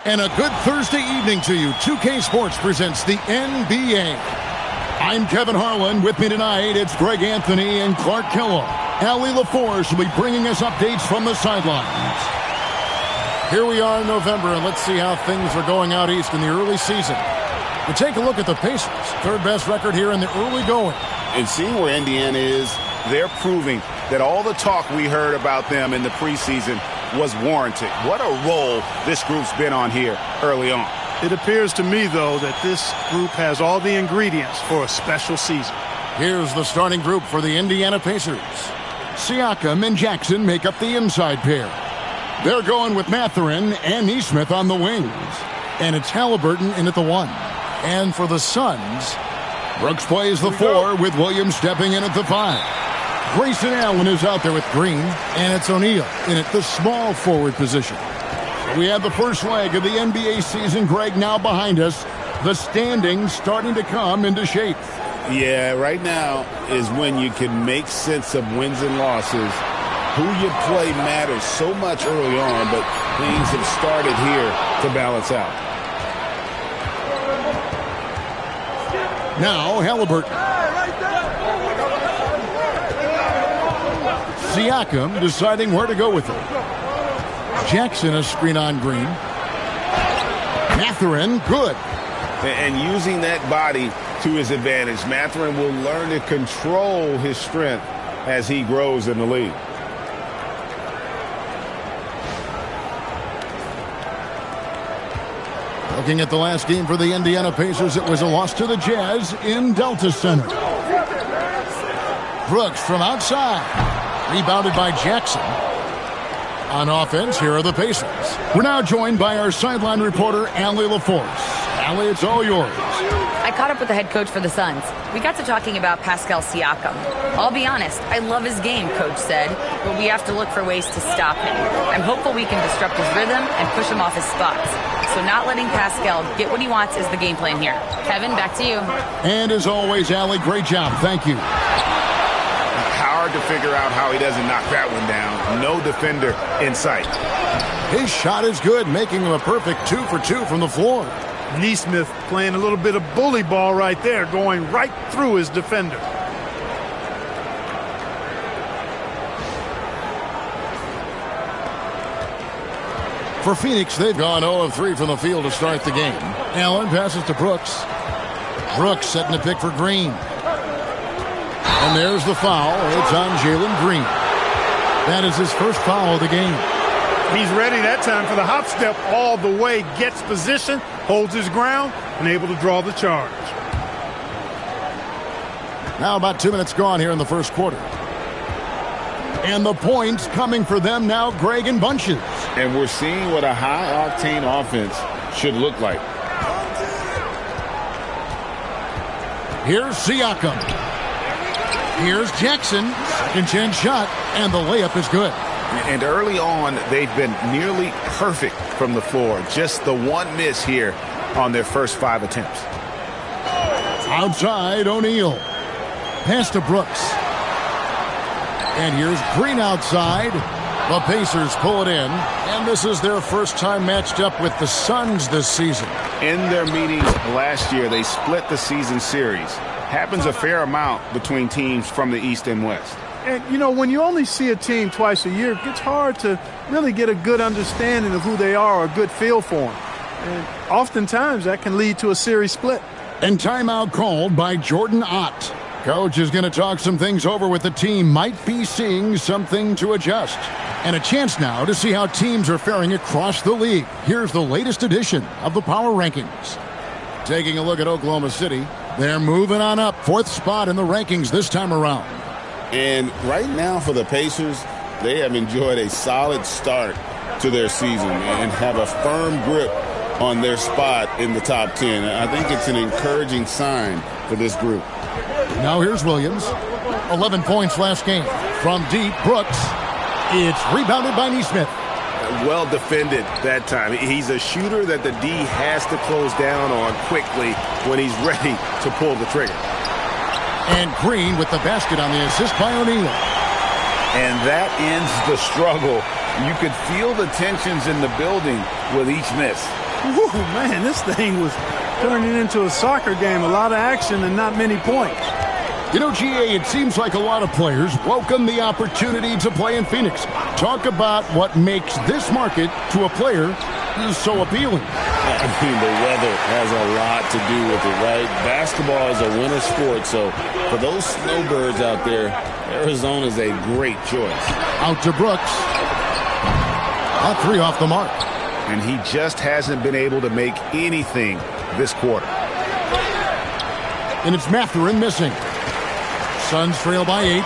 And a good Thursday evening to you. 2K Sports presents the NBA. I'm Kevin Harlan. With me tonight, it's Greg Anthony and Clark Kellogg. Allie LaForce will be bringing us updates from the sidelines. Here we are in November, and let's see how things are going out east in the early season. We'll take a look at the Pacers. Third best record here in the early going. And seeing where Indiana is, they're proving that all the talk we heard about them in the preseason was warranted. What a role this group's been on here early on. It appears to me, though, that this group has all the ingredients for a special season. Here's the starting group for the Indiana Pacers. Siakam and Jackson make up the inside pair. They're going with Mathurin and Nesmith on the wings. And it's Halliburton in at the 1. And for the Suns, Brooks plays the 4 with Williams stepping in at the 5. Grayson Allen is out there with Green, and it's O'Neal in at the small forward position. We have the first leg of the NBA season, Greg, now behind us. The standings starting to come into shape. Yeah, right now is when you can make sense of wins and losses. Who you play matters so much early on, but things have started here to balance out. Now, Halliburton. Siakam deciding where to go with it. Jackson a screen on Green. Mathurin, good. And using that body to his advantage. Mathurin will learn to control his strength as he grows in the league. Looking at the last game for the Indiana Pacers, it was a loss to the Jazz in Delta Center. Brooks from outside. Rebounded by Jackson. On offense, here are the Pacers. We're now joined by our sideline reporter, Allie LaForce. Allie, it's all yours. I caught up with the head coach for the Suns. We got to talking about Pascal Siakam. I'll be honest, I love his game, coach said, but we have to look for ways to stop him. I'm hopeful we can disrupt his rhythm and push him off his spots. So not letting Pascal get what he wants is the game plan here. Kevin, back to you. And as always, Allie, great job. Thank you. Hard to figure out how he doesn't knock that one down. No defender in sight. His shot is good, making him a perfect 2 for 2 from the floor. Nesmith playing a little bit of bully ball right there, going right through his defender. For Phoenix, they've gone 0 of 3 from the field to start the game. Allen passes to Brooks. Brooks setting a pick for Green. And there's the foul. It's on Jalen Green. That is his first foul of the game. He's ready that time for the hop step all the way. Gets position, holds his ground, and able to draw the charge. Now about 2 minutes gone here in the first quarter. And the points coming for them now, Greg, in bunches. And we're seeing what a high-octane offense should look like. Here's Siakam. Here's Jackson. Second chance shot, and the layup is good. And early on, they've been nearly perfect from the floor. Just the one miss here on their first 5 attempts. Outside, O'Neal. Pass to Brooks. And here's Green outside. The Pacers pull it in. And this is their first time matched up with the Suns this season. In their meetings last year, they split the season series. Happens a fair amount between teams from the East and West. And, you know, when you only see a team twice a year, it gets hard to really get a good understanding of who they are or a good feel for them. And oftentimes that can lead to a series split. And timeout called by Jordan Ott. Coach is going to talk some things over with the team. Might be seeing something to adjust. And a chance now to see how teams are faring across the league. Here's the latest edition of the Power Rankings. Taking a look at Oklahoma City. They're moving on up. 4th spot in the rankings this time around. And right now for the Pacers, they have enjoyed a solid start to their season and have a firm grip on their spot in the top 10. I think it's an encouraging sign for this group. Now here's Williams. 11 points last game. From deep, Brooks. It's rebounded by Nesmith. Well defended that time. He's a shooter that the D has to close down on quickly when he's ready to pull the trigger. And Green with the basket on the assist by O'Neal. And that ends the struggle. You could feel the tensions in the building with each miss. Woo, man, this thing was turning into a soccer game. A lot of action and not many points. You know, GA, it seems like a lot of players welcome the opportunity to play in Phoenix. Talk about what makes this market to a player so appealing. I mean, the weather has a lot to do with it, right? Basketball is a winter sport, so for those snowbirds out there, Arizona is a great choice. Out to Brooks. A three off the mark. And he just hasn't been able to make anything this quarter. And it's Mathurin missing. Suns trail by 8.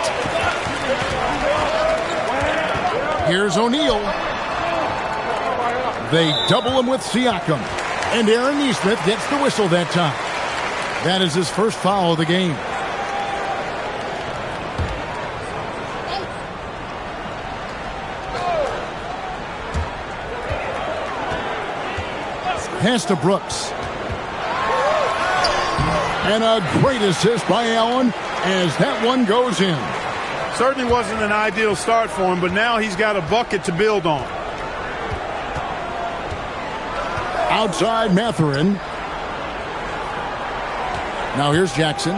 Here's O'Neal. They double him with Siakam. And Aaron Nesmith gets the whistle that time. That is his first foul of the game. Pass to Brooks. And a great assist by Allen as that one goes in. Certainly wasn't an ideal start for him, but now he's got a bucket to build on. Outside Mathurin. Now here's Jackson.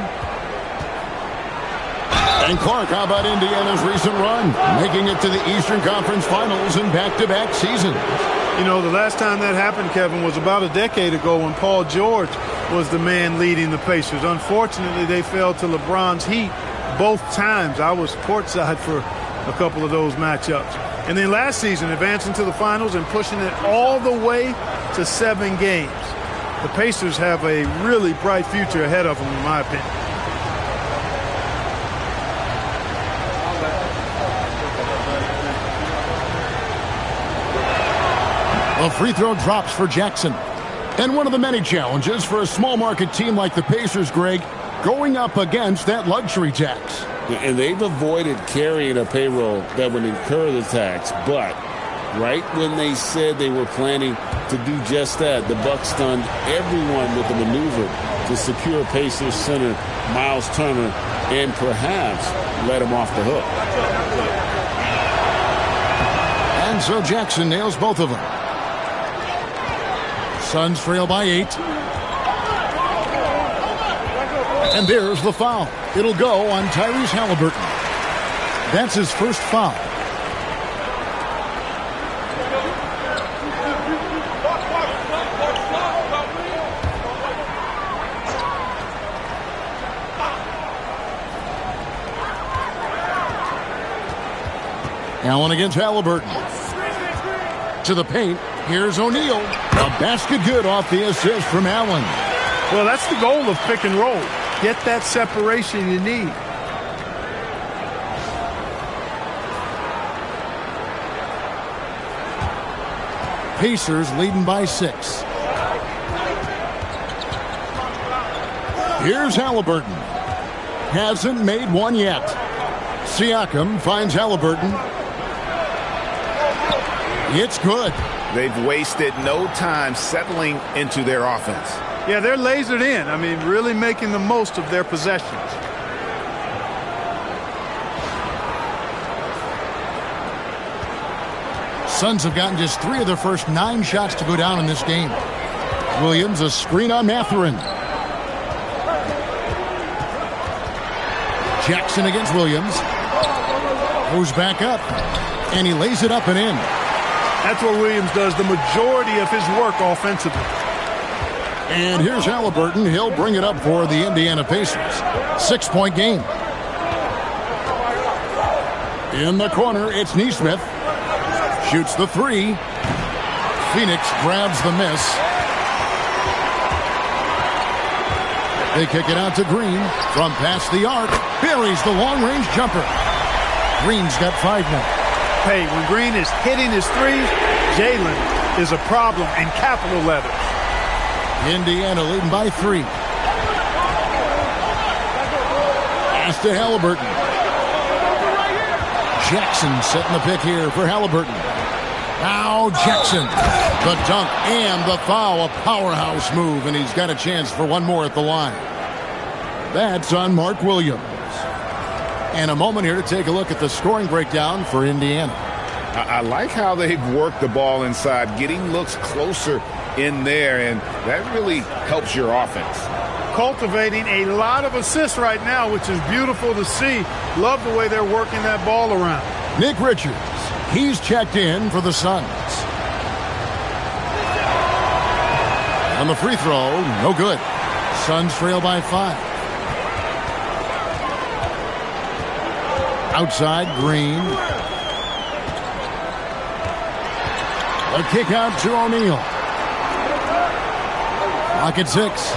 And Clark, how about Indiana's recent run? Making it to the Eastern Conference Finals in back-to-back seasons. You know, the last time that happened, Kevin, was about a decade ago when Paul George was the man leading the Pacers. Unfortunately, they fell to LeBron's Heat both times. I was courtside for a couple of those matchups. And then last season, advancing to the finals and pushing it all the way to 7 games. The Pacers have a really bright future ahead of them, in my opinion. A free throw drops for Jackson. And one of the many challenges for a small market team like the Pacers, Greg, going up against that luxury tax. And they've avoided carrying a payroll that would incur the tax. But right when they said they were planning to do just that, the Bucks stunned everyone with the maneuver to secure Pacers center Miles Turner and perhaps let him off the hook. And so Jackson nails both of them. Suns trail by 8. And there's the foul. It'll go on Tyrese Halliburton. That's his first foul. Allen against Halliburton. To the paint. Here's O'Neal. A basket good off the assist from Allen. Well, that's the goal of pick and roll. Get that separation you need. Pacers leading by 6. Here's Halliburton. Hasn't made one yet. Siakam finds Halliburton. It's good. They've wasted no time settling into their offense. Yeah, they're lasered in. I mean, really making the most of their possessions. Suns have gotten just 3 of their first 9 shots to go down in this game. Williams, a screen on Mathurin. Jackson against Williams. Goes back up. And he lays it up and in. That's what Williams does the majority of his work offensively. And here's Halliburton. He'll bring it up for the Indiana Pacers. 6-point game. In the corner, it's Nesmith. Shoots the 3. Phoenix grabs the miss. They kick it out to Green. From past the arc, buries the long-range jumper. Green's got 5 now. Hey, when Green is hitting his threes, Jalen is a problem in capital letters. Indiana leading by 3. Pass to Halliburton. Jackson setting the pick here for Halliburton. Now Jackson. The dunk and the foul. A powerhouse move, and he's got a chance for one more at the line. That's on Mark Williams. And a moment here to take a look at the scoring breakdown for Indiana. I like how they've worked the ball inside, getting looks closer in there, and that really helps your offense. Cultivating a lot of assists right now, which is beautiful to see. Love the way they're working that ball around. Nick Richards, he's checked in for the Suns. On the free throw, no good. Suns trail by 5. Outside, Green. A kick out to O'Neal. Lock at 6.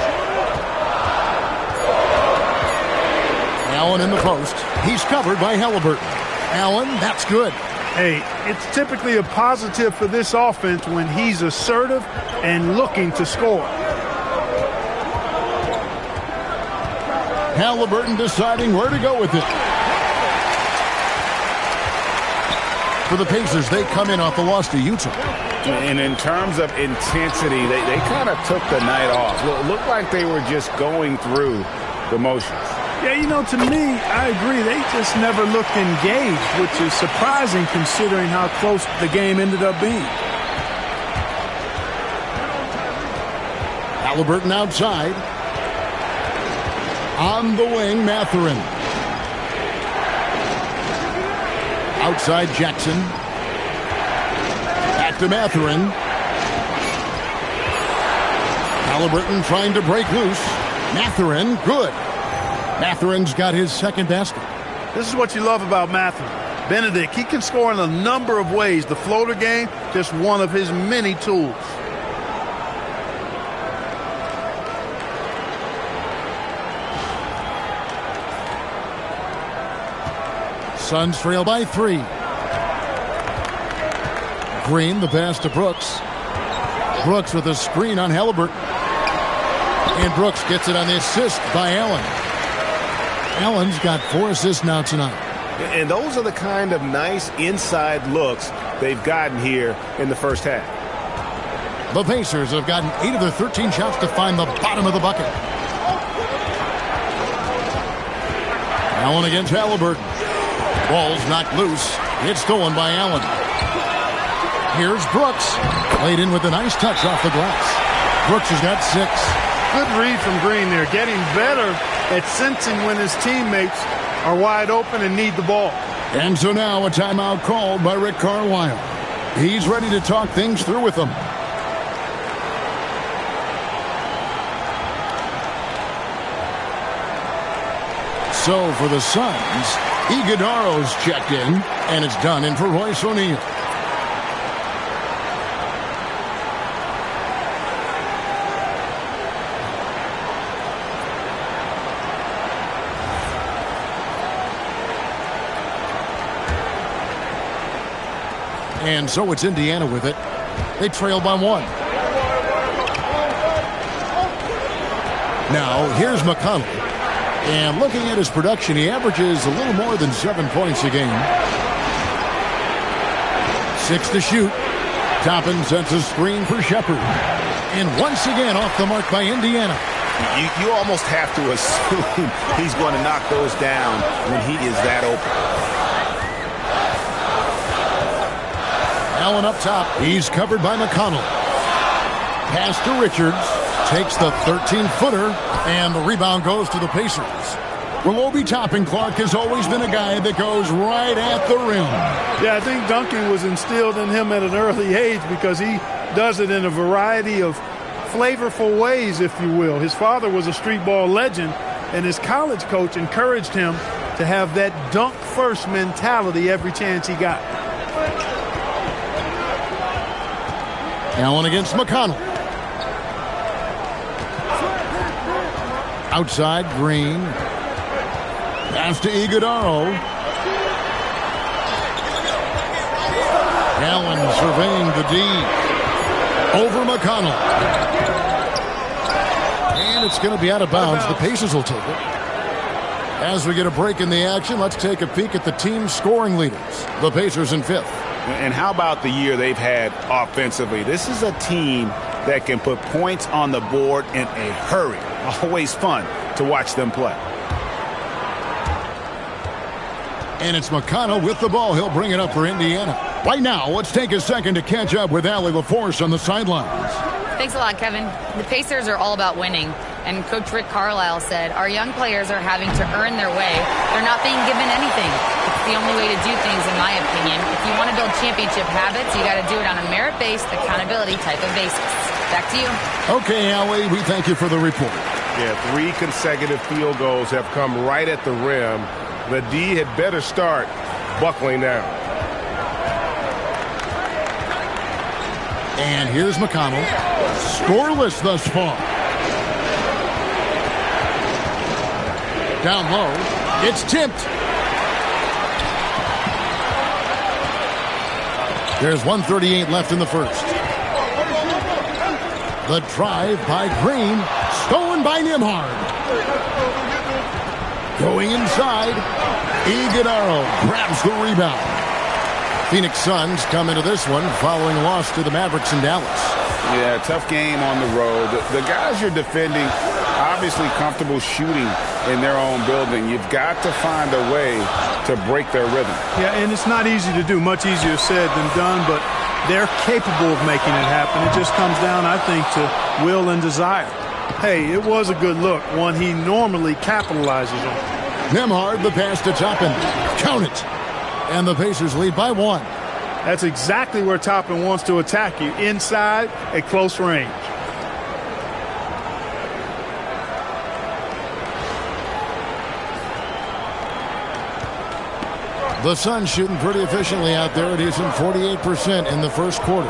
Allen in the post. He's covered by Halliburton. Allen, that's good. Hey, it's typically a positive for this offense when he's assertive and looking to score. Halliburton deciding where to go with it. For the Pacers, they come in off the loss to Utah. And in terms of intensity, they kind of took the night off. It looked like they were just going through the motions. Yeah, you know, to me, I agree. They just never looked engaged, which is surprising considering how close the game ended up being. Halliburton outside. On the wing, Mathurin. Outside, Jackson. Back to Mathurin. Halliburton trying to break loose. Mathurin, good. Mathurin's got his second basket. This is what you love about Mathurin. Benedict, he can score in a number of ways. The floater game, just one of his many tools. Suns trail by 3. Green, the pass to Brooks. Brooks with a screen on Halliburton. And Brooks gets it on the assist by Allen. Allen's got 4 assists now tonight. And those are the kind of nice inside looks they've gotten here in the first half. The Pacers have gotten 8 of their 13 shots to find the bottom of the bucket. Allen against Halliburton. Ball's knocked loose. It's stolen by Allen. Here's Brooks. Laid in with a nice touch off the glass. Brooks has got 6. Good read from Green there. Getting better at sensing when his teammates are wide open and need the ball. And so now a timeout called by Rick Carlisle. He's ready to talk things through with them. So for the Suns, Iguodaro's checked in, and it's done in for Royce O'Neal. And so it's Indiana with it. They trail by 1. Now, here's McConnell. And looking at his production, he averages a little more than 7 points a game. 6 to shoot. Toppin sets a screen for Shepard. And once again off the mark by Indiana. You almost have to assume he's going to knock those down when he is that open. Allen up top. He's covered by McConnell. Pass to Richards. Takes the 13-footer. And the rebound goes to the Pacers. Well, Obi Toppin Clark has always been a guy that goes right at the rim. Yeah, I think dunking was instilled in him at an early age because he does it in a variety of flavorful ways, if you will. His father was a street ball legend, and his college coach encouraged him to have that dunk-first mentality every chance he got. Allen against McConnell. Outside, Green. Pass to Iguodaro. Allen surveying the D. Over McConnell. And it's going to be out of bounds. The Pacers will take it. As we get a break in the action, let's take a peek at the team scoring leaders. The Pacers in 5th. And how about the year they've had offensively? This is a team that can put points on the board in a hurry. Always fun to watch them play. And it's McConnell with the ball. He'll bring it up for Indiana. Right now, let's take a second to catch up with Allie LaForce on the sidelines. Thanks a lot, Kevin. The Pacers are all about winning, and Coach Rick Carlisle said, our young players are having to earn their way. They're not being given anything. It's the only way to do things, in my opinion. If you want to build championship habits, you got to do it on a merit-based, accountability type of basis. Back to you. Okay, Howie, we thank you for the report. Yeah, 3 consecutive field goals have come right at the rim. The D had better start buckling down. And here's McConnell. Scoreless thus far. Down low. It's tipped. There's 1:38 left in the first. The drive by Green. Stolen by Nembhard. Going inside. Iguodala grabs the rebound. Phoenix Suns come into this one following a loss to the Mavericks in Dallas. Yeah, tough game on the road. The guys you're defending, obviously comfortable shooting in their own building. You've got to find a way to break their rhythm. Yeah, and it's not easy to do. Much easier said than done, but they're capable of making it happen. It just comes down, I think, to will and desire. Hey, it was a good look, one he normally capitalizes on. Nembhard, the pass to Toppin. Count it. And the Pacers lead by 1. That's exactly where Toppin wants to attack you, inside at close range. The Suns shooting pretty efficiently out there. It is in 48% in the first quarter.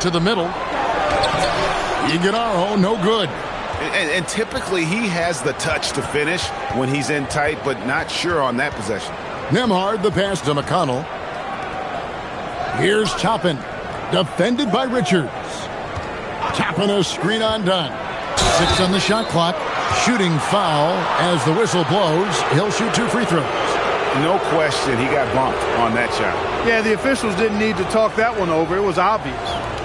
To the middle. Iguodala, no good. And typically he has the touch to finish when he's in tight, but not sure on that possession. Nembhard, the pass to McConnell. Here's Toppin. Defended by Richards. Toppin, a screen undone. 6 on the shot clock. Shooting foul as the whistle blows. He'll shoot 2 free throws. No question he got bumped on that shot. Yeah, the officials didn't need to talk that one over. It was obvious.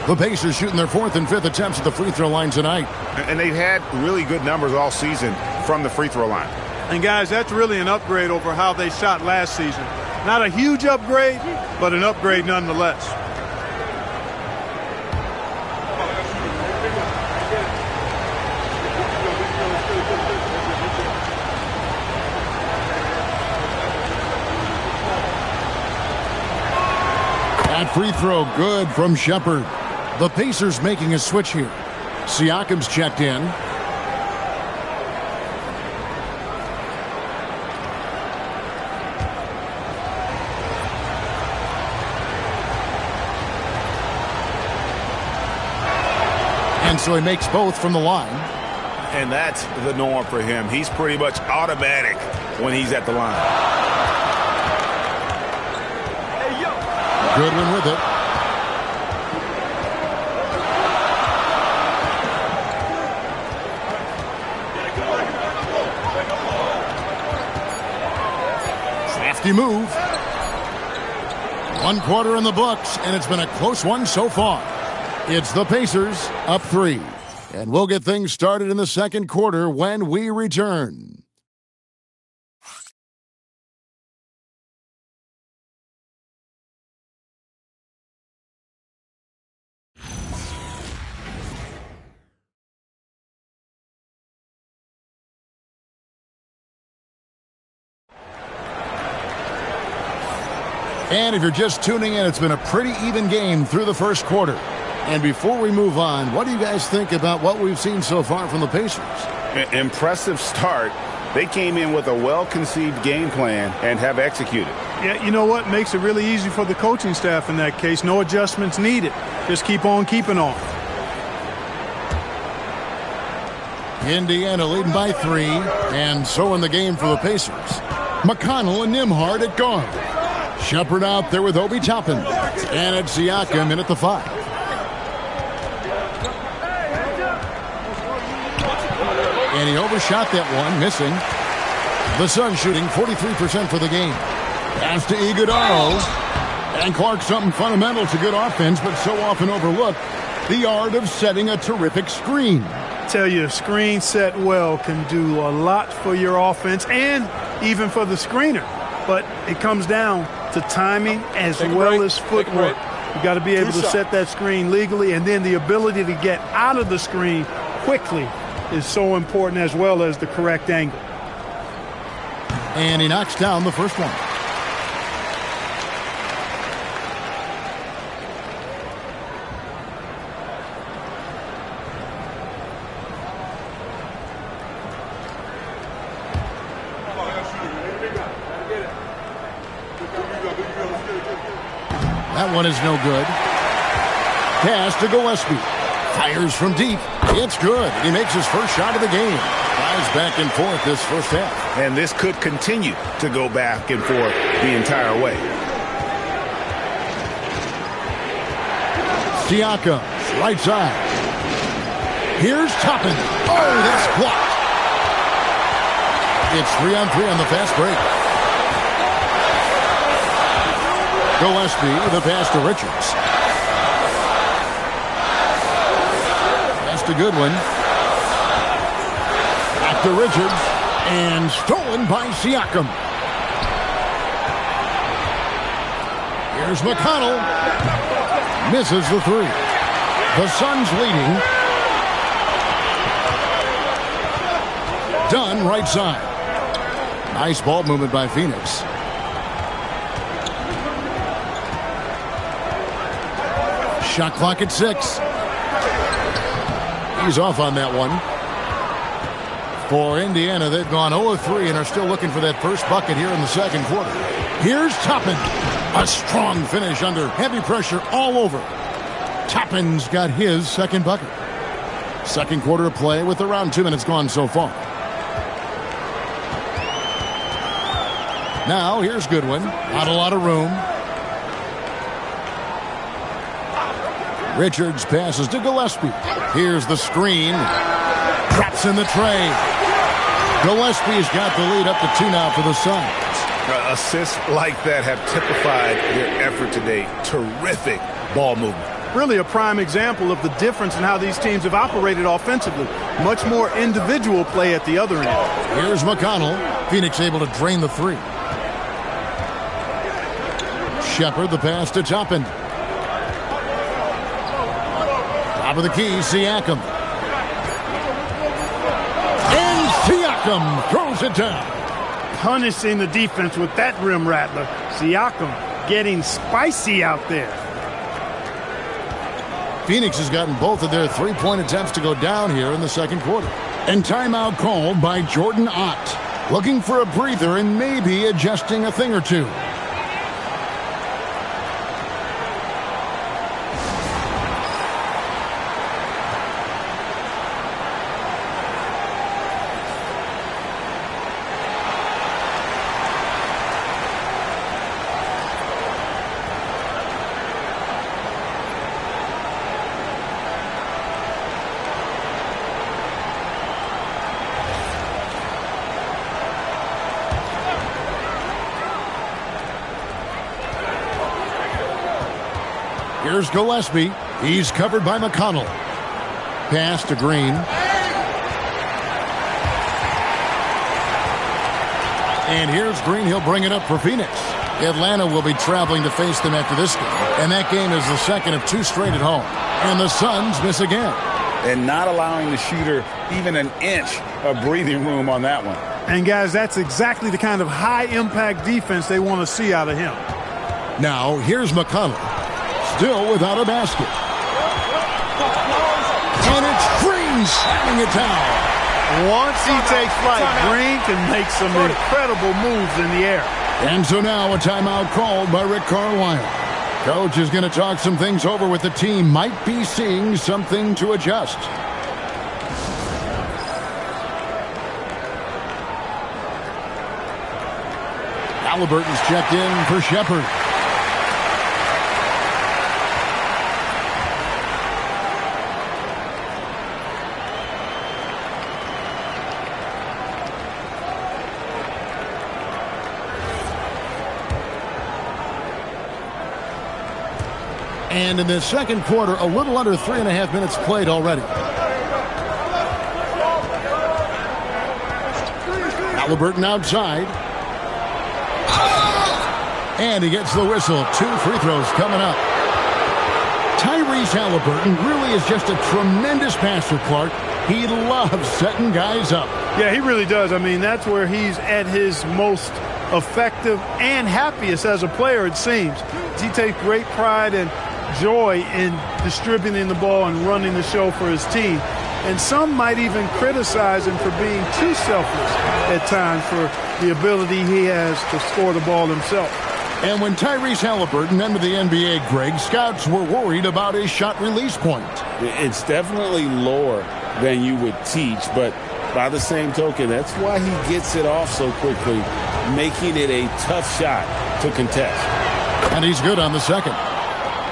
The Pacers shooting their 4th and 5th attempts at the free throw line tonight. And they've had really good numbers all season from the free throw line. And, guys, that's really an upgrade over how they shot last season. Not a huge upgrade, but an upgrade nonetheless. That free throw good from Shepherd. The Pacers making a switch here. Siakam's checked in. And so he makes both from the line. And that's the norm for him. He's pretty much automatic when he's at the line. Goodwin with it. Crafty move. 1 quarter in the books, and it's been a close one so far. It's the Pacers up 3. And we'll get things started in the second quarter when we return. And if you're just tuning in, it's been a pretty even game through the first quarter. And before we move on, what do you guys think about what we've seen so far from the Pacers? Impressive start. They came in with a well-conceived game plan and have executed. Yeah, you know what? Makes it really easy for the coaching staff in that case. No adjustments needed. Just keep on keeping on. Indiana leading by 3, and so in the game for the Pacers. McConnell and Nembhard at guard. Shepherd out there with Obi Toppin. And it's Siakam in at the 5. And he overshot that one, missing. The Suns shooting 43% for the game. Pass to Iguodala. And Clark, something fundamental to good offense, but so often overlooked. The art of setting a terrific screen. Tell you, a screen set well can do a lot for your offense and even for the screener. But it comes down to timing as well as footwork. You got to be able to set that screen legally, and then the ability to get out of the screen quickly is so important, as well as the correct angle. And he knocks down the first one. That one is no good. Pass to Gillespie. Fires from deep. It's good. He makes his first shot of the game. Flies back and forth this first half. And this could continue to go back and forth the entire way. Siakam, right side. Here's Toppin. Oh, that's blocked. It's 3-on-3 on the fast break. Gillespie, the pass to Richards. That's a good one. Back to Richards. And stolen by Siakam. Here's McConnell. Misses the three. The Suns leading. Dunn, right side. Nice ball movement by Phoenix. Shot clock at 6. He's off on that one. For Indiana, they've gone 0-3 and are still looking for that first bucket here in the second quarter. Here's Toppin. A strong finish under heavy pressure all over. Toppin's got his second bucket. Second quarter of play with around 2 minutes gone so far. Now, here's Goodwin. Not a lot of room. Richards passes to Gillespie. Here's the screen. Drops in the tray. Gillespie's got the lead up to 2 now for the Suns. Assists like that have typified their effort today. Terrific ball movement. Really a prime example of the difference in how these teams have operated offensively. Much more individual play at the other end. Here's McConnell. Phoenix able to drain the three. Shepard, the pass to Toppin. Top of the key, Siakam. And Siakam throws it down. Punishing the defense with that rim rattler. Siakam getting spicy out there. Phoenix has gotten both of their three-point attempts to go down here in the second quarter. And timeout called by Jordan Ott. Looking for a breather and maybe adjusting a thing or two. Here's Gillespie. He's covered by McConnell. Pass to Green. And here's Green. He'll bring it up for Phoenix. Atlanta will be traveling to face them after this game. And that game is the second of 2 straight at home. And the Suns miss again. And not allowing the shooter even an inch of breathing room on that one. And guys, that's exactly the kind of high-impact defense they want to see out of him. Now, here's McConnell. Still without a basket. And it's Green slamming it down. Once he takes flight, Green can make some incredible moves in the air. And so now a timeout called by Rick Carlisle. Coach is going to talk some things over with the team. Might be seeing something to adjust. Halliburton's checked in for Shepard. And in the second quarter, a little under 3.5 minutes played already. Halliburton outside. And he gets the whistle. 2 free throws coming up. Tyrese Halliburton really is just a tremendous passer, Clark. He loves setting guys up. Yeah, he really does. I mean, that's where he's at his most effective and happiest as a player, it seems. He takes great pride and joy in distributing the ball and running the show for his team. And some might even criticize him for being too selfless at times for the ability he has to score the ball himself. And when Tyrese Halliburton entered the NBA, Greg, scouts were worried about his shot release point. It's definitely lower than you would teach, but by the same token, that's why he gets it off so quickly, making it a tough shot to contest. And he's good on the second.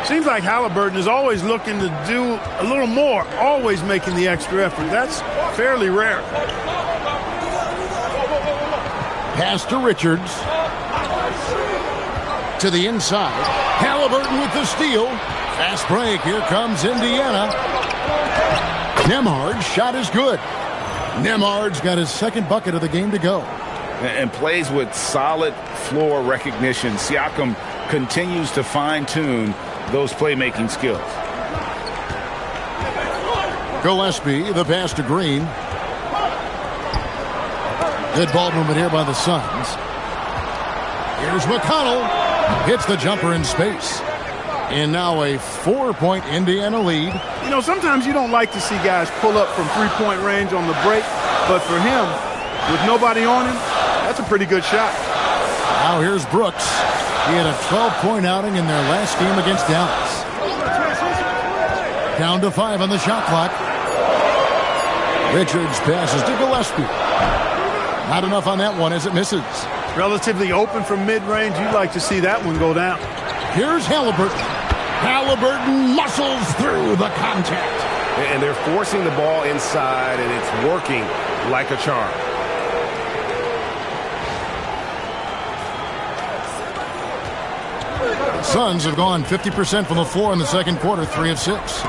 Seems like Halliburton is always looking to do a little more, always making the extra effort. That's fairly rare. Pass to Richards. To the inside. Halliburton with the steal. Fast break. Here comes Indiana. Nembhard's shot is good. Nembhard's got his second bucket of the game to go. And plays with solid floor recognition. Siakam continues to fine-tune those playmaking skills. Gillespie, the pass to Green. Good ball movement here by the Suns. Here's McConnell. Hits the jumper in space. And now a 4-point Indiana lead. You know, sometimes you don't like to see guys pull up from three-point range on the break, but for him, with nobody on him, that's a pretty good shot. Now here's Brooks. He had a 12-point outing in their last game against Dallas. Down to 5 on the shot clock. Richards passes to Gillespie. Not enough on that one as it misses. Relatively open from mid-range. You'd like to see that one go down. Here's Halliburton. Halliburton muscles through the contact. And they're forcing the ball inside, and it's working like a charm. The Suns have gone 50% from the floor in the second quarter, 3 of 6.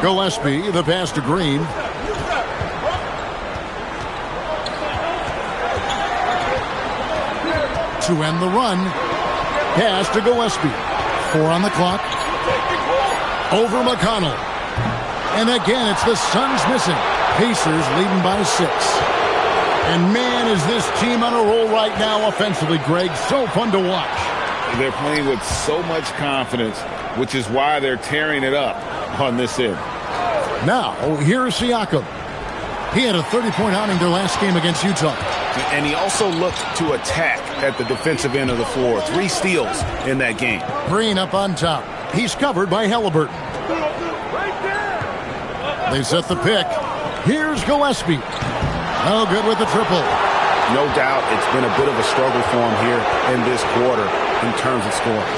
Gillespie, the pass to Green. To end the run. Pass to Gillespie. 4 on the clock. Over McConnell. And again, it's the Suns missing. Pacers leading by 6. And man, is this team on a roll right now offensively, Greg. So fun to watch. They're playing with so much confidence, which is why they're tearing it up on this end. Now, here's Siakam. He had a 30-point outing their last game against Utah. And he also looked to attack at the defensive end of the floor. 3 steals in that game. Green up on top. He's covered by Halliburton. They set the pick. Here's Gillespie. No good with the triple. No doubt it's been a bit of a struggle for him here in this quarter in terms of scoring.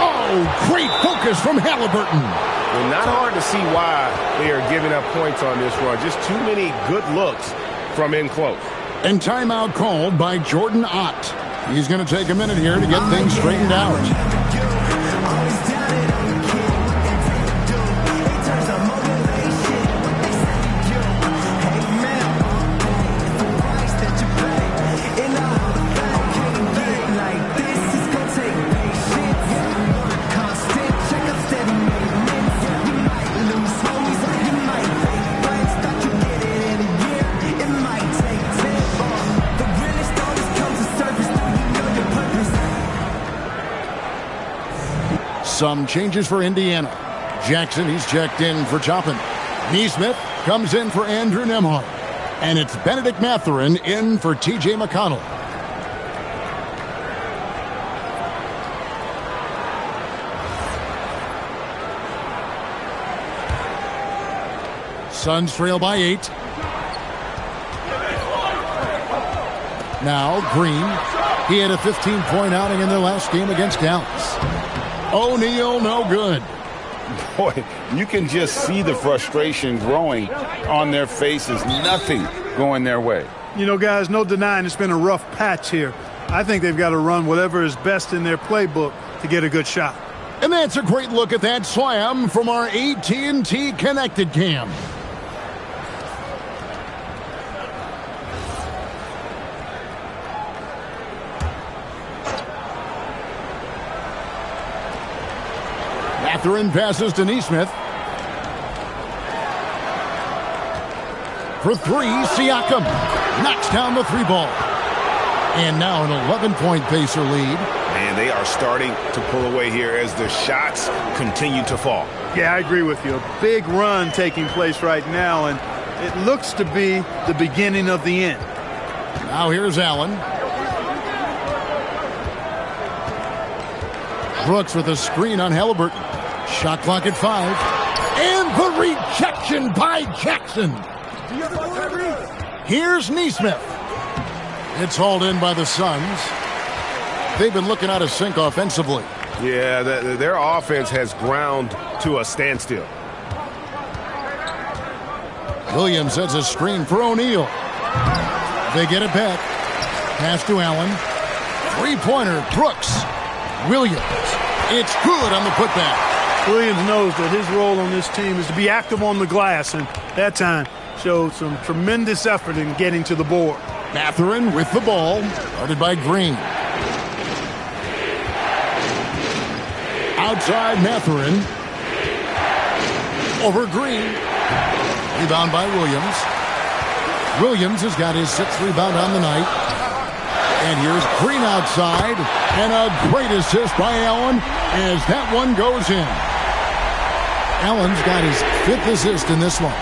Oh, great focus from Halliburton. Well, not hard to see why they are giving up points on this run. Just too many good looks from in close. And timeout called by Jordan Ott. He's going to take a minute here to get things straightened out. Some changes for Indiana. Jackson, he's checked in for Toppin. Neesmith comes in for Andrew Nembhard. And it's Benedict Mathurin in for T.J. McConnell. Suns trail by 8. Now Green. He had a 15-point outing in their last game against Dallas. O'Neal, no good. Boy, you can just see the frustration growing on their faces. Nothing going their way. You know, guys, no denying it's been a rough patch here. I think they've got to run whatever is best in their playbook to get a good shot. And that's a great look at that slam from our AT&T Connected Cam. Mathurin passes to Neesmith. For three, Siakam knocks down the three ball. And now an 11-point Pacer lead. And they are starting to pull away here as the shots continue to fall. Yeah, I agree with you. A big run taking place right now, and it looks to be the beginning of the end. Now here's Allen. Brooks with a screen on Halliburton. Shot clock at 5. And the rejection by Jackson. Here's Neesmith. It's hauled in by the Suns. They've been looking out of sync offensively. Yeah, their offense has ground to a standstill. Williams sets a screen for O'Neal. They get it back. Pass to Allen. Three-pointer, Brooks. Williams. It's good on the putback. Williams knows that his role on this team is to be active on the glass, and that time showed some tremendous effort in getting to the board. Mathurin with the ball, guarded by Green. Outside Mathurin. Over Green. Rebound by Williams. Williams has got his 6th rebound on the night. And here's Green outside. And a great assist by Allen as that one goes in. Allen's got his 5th assist in this one.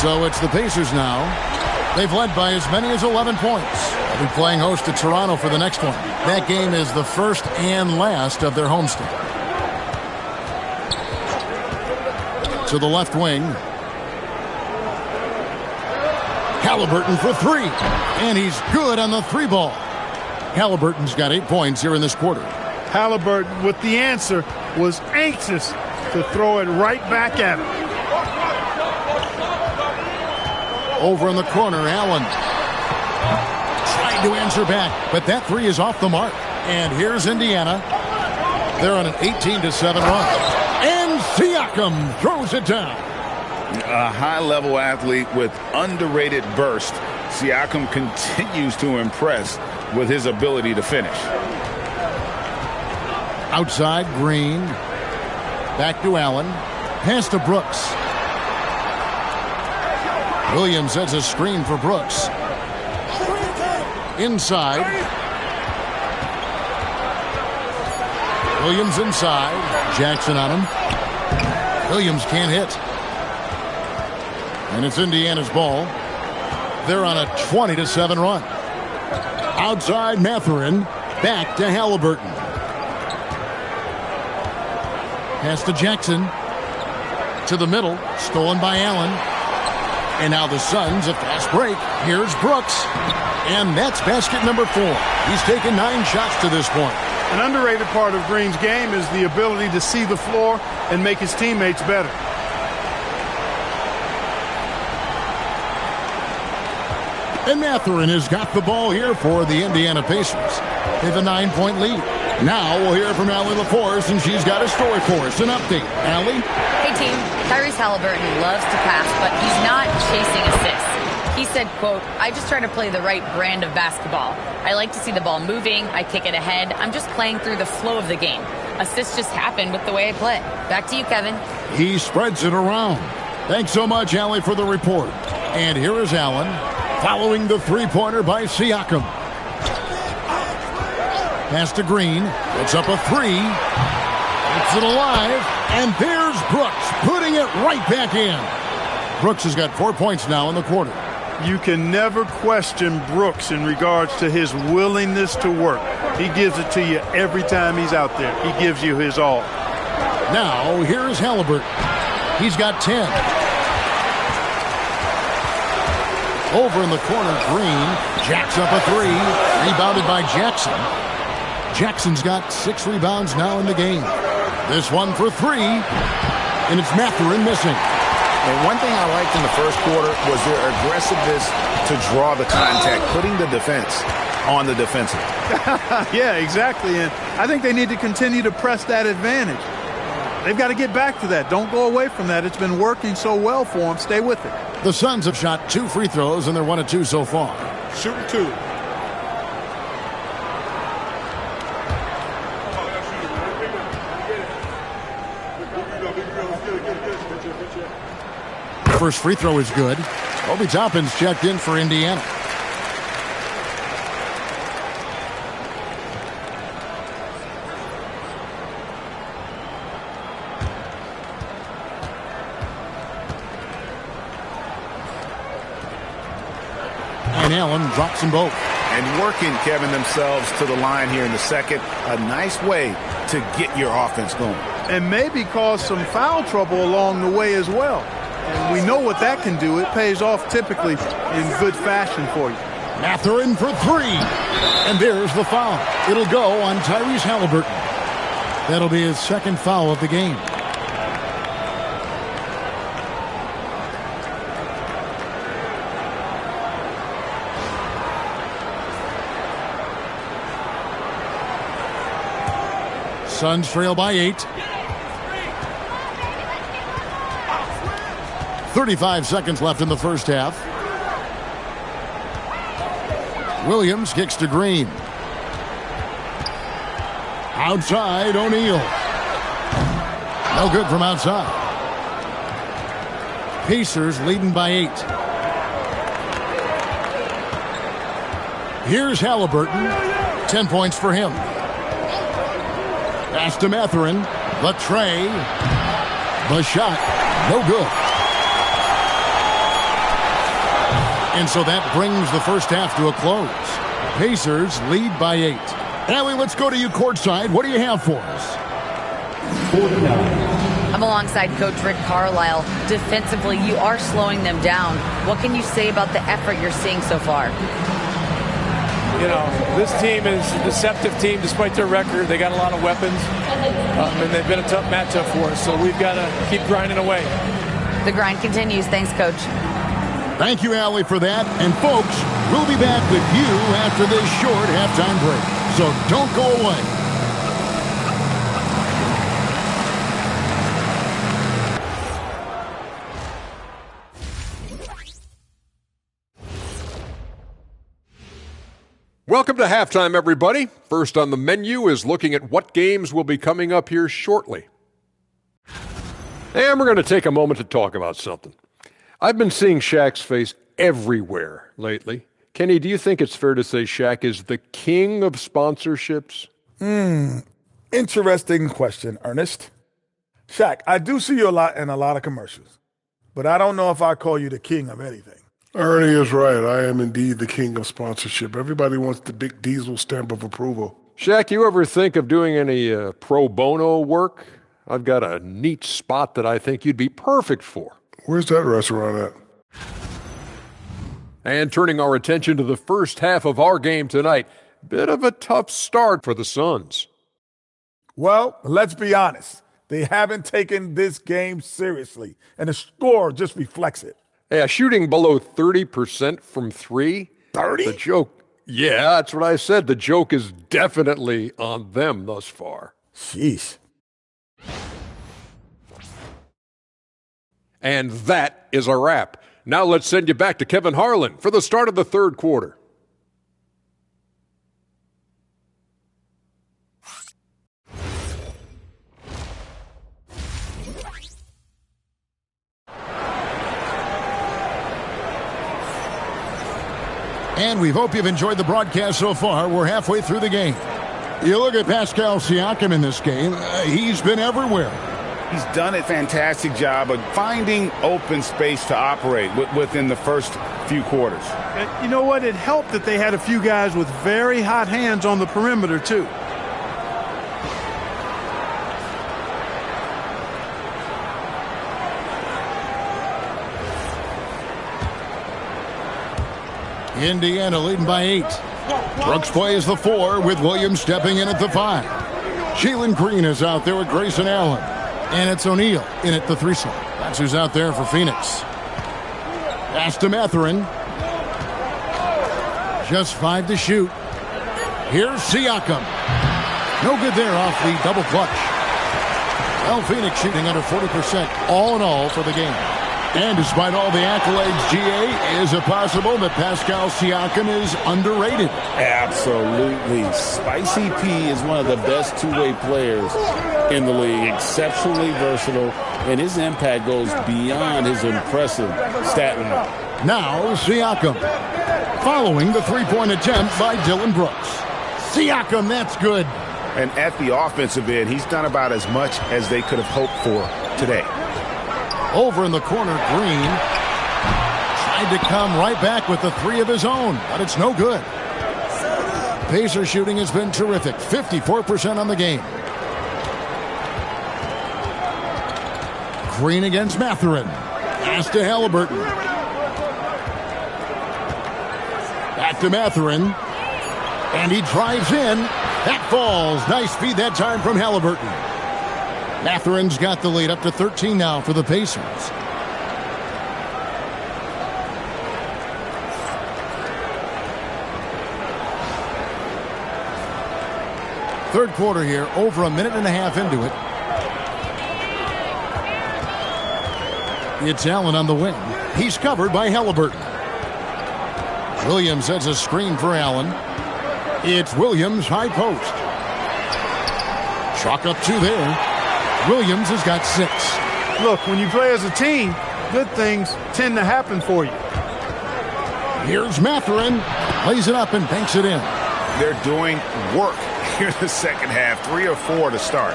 So it's the Pacers now. They've led by as many as 11 points. They'll be playing host to Toronto for the next one. That game is the first and last of their homestand. To the left wing. Halliburton for three. And he's good on the three ball. Halliburton's got 8 points here in this quarter. Halliburton, with the answer, was anxious to throw it right back at him. Over in the corner, Allen. Trying to answer back, but that three is off the mark. And here's Indiana. They're on an 18-7 run. And Siakam throws it down. A high-level athlete with underrated burst. Siakam continues to impress with his ability to finish. Outside, Green. Back to Allen. Pass to Brooks. Williams sets a screen for Brooks. Inside. Williams inside. Jackson on him. Williams can't hit. And it's Indiana's ball. They're on a 20-7 run. Outside Mathurin. Back to Halliburton. Pass to Jackson. To the middle. Stolen by Allen. And now the Suns, a fast break. Here's Brooks. And that's basket number 4. He's taken 9 shots to this point. An underrated part of Green's game is the ability to see the floor and make his teammates better. And Mathurin has got the ball here for the Indiana Pacers. They have a 9-point lead. Now we'll hear from Allie LaForce, and she's got a story for us. An update. Allie? Hey, team. Tyrese Halliburton loves to pass, but he's not chasing assists. He said, quote, I just try to play the right brand of basketball. I like to see the ball moving. I kick it ahead. I'm just playing through the flow of the game. Assists just happen with the way I play. Back to you, Kevin. He spreads it around. Thanks so much, Allie, for the report. And here is Allen, following the three-pointer by Siakam. Pass to Green. It's up a 3. It's it alive. And there's Brooks putting it right back in. Brooks has got 4 points now in the quarter. You can never question Brooks in regards to his willingness to work. He gives it to you every time he's out there. He gives you his all. Now, here's Halliburton. He's got 10. Over in the corner, Green jacks up a 3. Rebounded by Jackson. Jackson's got 6 rebounds now in the game. This one for 3. And it's Mathurin missing. And one thing I liked in the first quarter was their aggressiveness to draw the contact, putting the defense on the defensive. Yeah, exactly. And I think they need to continue to press that advantage. They've got to get back to that. Don't go away from that. It's been working so well for them. Stay with it. The Suns have shot 2 free throws, and they're 1 of 2 so far. Shooting 2. First free throw is good. Obi Toppin's checked in for Indiana. And Allen drops them both. And working, Kevin, themselves to the line here in the second. A nice way to get your offense going. And maybe cause some foul trouble along the way as well. And we know what that can do. It pays off typically in good fashion for you. Mathurin for three. And there's the foul. It'll go on Tyrese Halliburton. That'll be his second foul of the game. Suns trail by 8. 35 seconds left in the first half. Williams kicks to Green. Outside, O'Neal. No good from outside. Pacers leading by 8. Here's Halliburton. 10 points for him. Pass to Mathurin. The tray. The shot. No good. And so that brings the first half to a close. Pacers lead by 8. Allie, let's go to you courtside. What do you have for us? I'm alongside Coach Rick Carlisle. Defensively, you are slowing them down. What can you say about the effort you're seeing so far? You know, this team is a deceptive team despite their record. They got a lot of weapons, and they've been a tough matchup for us, so we've got to keep grinding away. The grind continues. Thanks, Coach. Thank you, Allie, for that. And, folks, we'll be back with you after this short halftime break. So don't go away. Welcome to halftime, everybody. First on the menu is looking at what games will be coming up here shortly. And we're going to take a moment to talk about something. I've been seeing Shaq's face everywhere lately. Kenny, do you think it's fair to say Shaq is the king of sponsorships? Interesting question, Ernest. Shaq, I do see you a lot in a lot of commercials, but I don't know if I call you the king of anything. Ernie is right. I am indeed the king of sponsorship. Everybody wants the big Diesel stamp of approval. Shaq, you ever think of doing any pro bono work? I've got a neat spot that I think you'd be perfect for. Where's that restaurant at? And turning our attention to the first half of our game tonight, bit of a tough start for the Suns. Well, let's be honest. They haven't taken this game seriously, and the score just reflects it. Yeah, shooting below 30% from three. 30? The joke. Yeah, that's what I said. The joke is definitely on them thus far. Sheesh. And that is a wrap. Now let's send you back to Kevin Harlan for the start of the third quarter. And we hope you've enjoyed the broadcast so far. We're halfway through the game. You look at Pascal Siakam in this game, he's been everywhere. He's done a fantastic job of finding open space to operate within the first few quarters. And you know what? It helped that they had a few guys with very hot hands on the perimeter, too. Indiana leading by 8. Brooks plays the 4 with Williams stepping in at the 5. Jalen Green is out there with Grayson Allen. And it's O'Neal in at the 3 slot. That's who's out there for Phoenix. Pass to Mathurin. Just 5 to shoot. Here's Siakam. No good there off the double clutch. Well, Phoenix shooting under 40% all in all for the game. And despite all the accolades, GA, is it possible that Pascal Siakam is underrated? Absolutely. Spicy P is one of the best two-way players in the league. Exceptionally versatile, and his impact goes beyond his impressive stat line. Now Siakam, following the three-point attempt by Dylan Brooks. Siakam, that's good. And at the offensive end, he's done about as much as they could have hoped for today. Over in the corner, Green tried to come right back with the three of his own, but it's no good. Pacer shooting has been terrific, 54% on the game. Green against Mathurin. Pass to Halliburton. Back to Mathurin. And he drives in. That falls. Nice feed that time from Halliburton. Mathurin's got the lead up to 13 now for the Pacers. Third quarter here, over a minute and a half into it. It's Allen on the wing. He's covered by Halliburton. Williams sets a screen for Allen. It's Williams, high post. Chalk up two there. Williams has got 6. Look, when you play as a team, good things tend to happen for you. Here's Mathurin. Lays it up and banks it in. They're doing work here in the second half. 3 or 4 to start.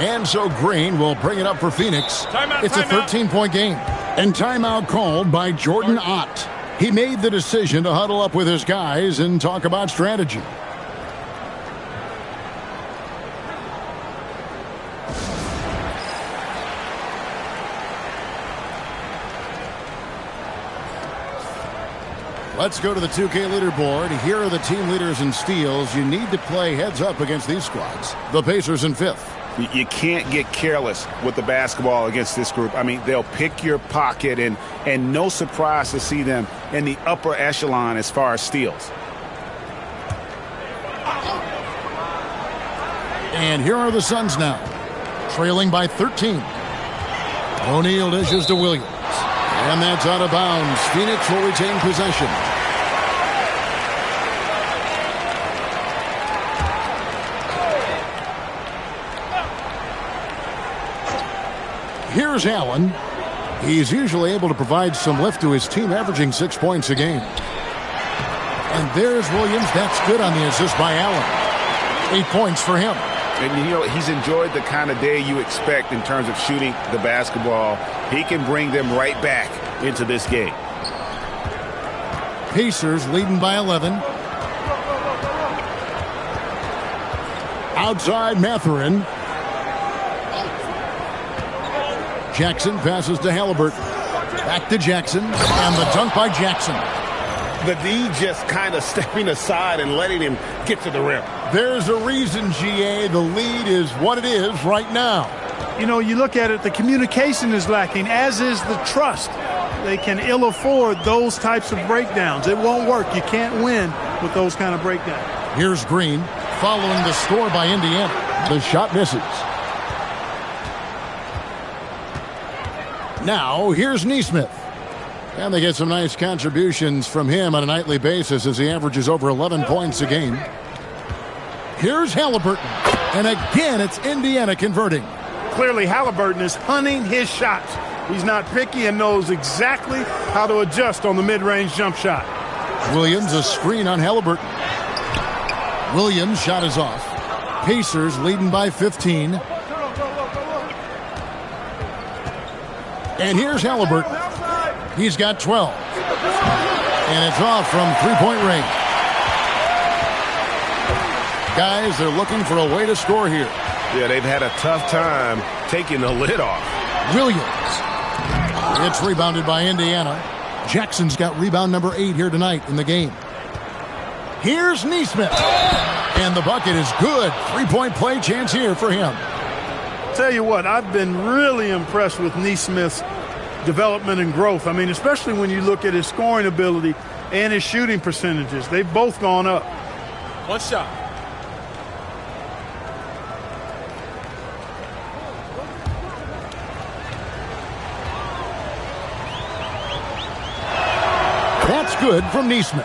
And so Green will bring it up for Phoenix. It's a 13-point game. And timeout called by Jordan Ott. He made the decision to huddle up with his guys and talk about strategy. Let's go to the 2K leaderboard. Here are the team leaders in steals. You need to play heads up against these squads. The Pacers in 5th. You can't get careless with the basketball against this group. I mean, they'll pick your pocket, and no surprise to see them in the upper echelon as far as steals. And here are the Suns now, trailing by 13. O'Neal dishes to Williams. And that's out of bounds. Phoenix will retain possession. Here's Allen. He's usually able to provide some lift to his team, averaging 6 points a game. And there's Williams. That's good on the assist by Allen. 8 points for him. And, you know, he's enjoyed the kind of day you expect in terms of shooting the basketball. He can bring them right back into this game. Pacers leading by 11. Outside Mathurin. Jackson passes to Halliburton. Back to Jackson. And the dunk by Jackson. The D just kind of stepping aside and letting him get to the rim. There's a reason, GA. The lead is what it is right now. You know, you look at it, the communication is lacking, as is the trust. They can ill afford those types of breakdowns. It won't work. You can't win with those kind of breakdowns. Here's Green following the score by Indiana. The shot misses. Now, here's Nesmith. And they get some nice contributions from him on a nightly basis as he averages over 11 points a game. Here's Halliburton. And again, it's Indiana converting. Clearly, Halliburton is hunting his shots. He's not picky and knows exactly how to adjust on the mid-range jump shot. Williams, a screen on Halliburton. Williams' shot is off. Pacers leading by 15. And here's Halliburton. He's got 12. And it's off from three-point range. Guys, they're looking for a way to score here. Yeah, they've had a tough time taking the lid off. Williams. It's rebounded by Indiana. Jackson's got rebound number 8 here tonight in the game. Here's Nesmith. And the bucket is good. Three-point play chance here for him. Tell you what, I've been really impressed with Nesmith's development and growth. I mean, especially when you look at his scoring ability and his shooting percentages. They've both gone up. One shot. That's good from Neesmith.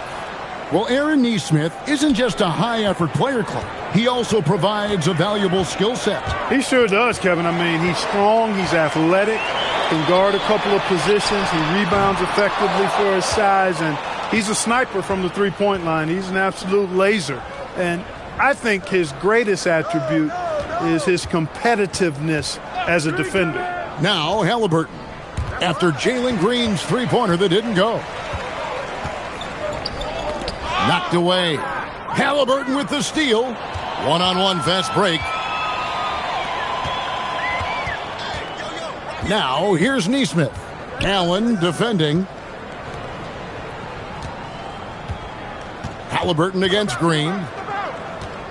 Well, Aaron Neesmith isn't just a high-effort player, Clark. He also provides a valuable skill set. He sure does, Kevin. I mean, he's strong, he's athletic, can guard a couple of positions, he rebounds effectively for his size, and he's a sniper from the three-point line. He's an absolute laser. And I think his greatest attribute is his competitiveness as a defender. Now, Halliburton, after Jalen Green's three-pointer that didn't go. Knocked away. Halliburton with the steal. One-on-one fast break. Now, here's Neesmith. Allen defending. Halliburton against Green.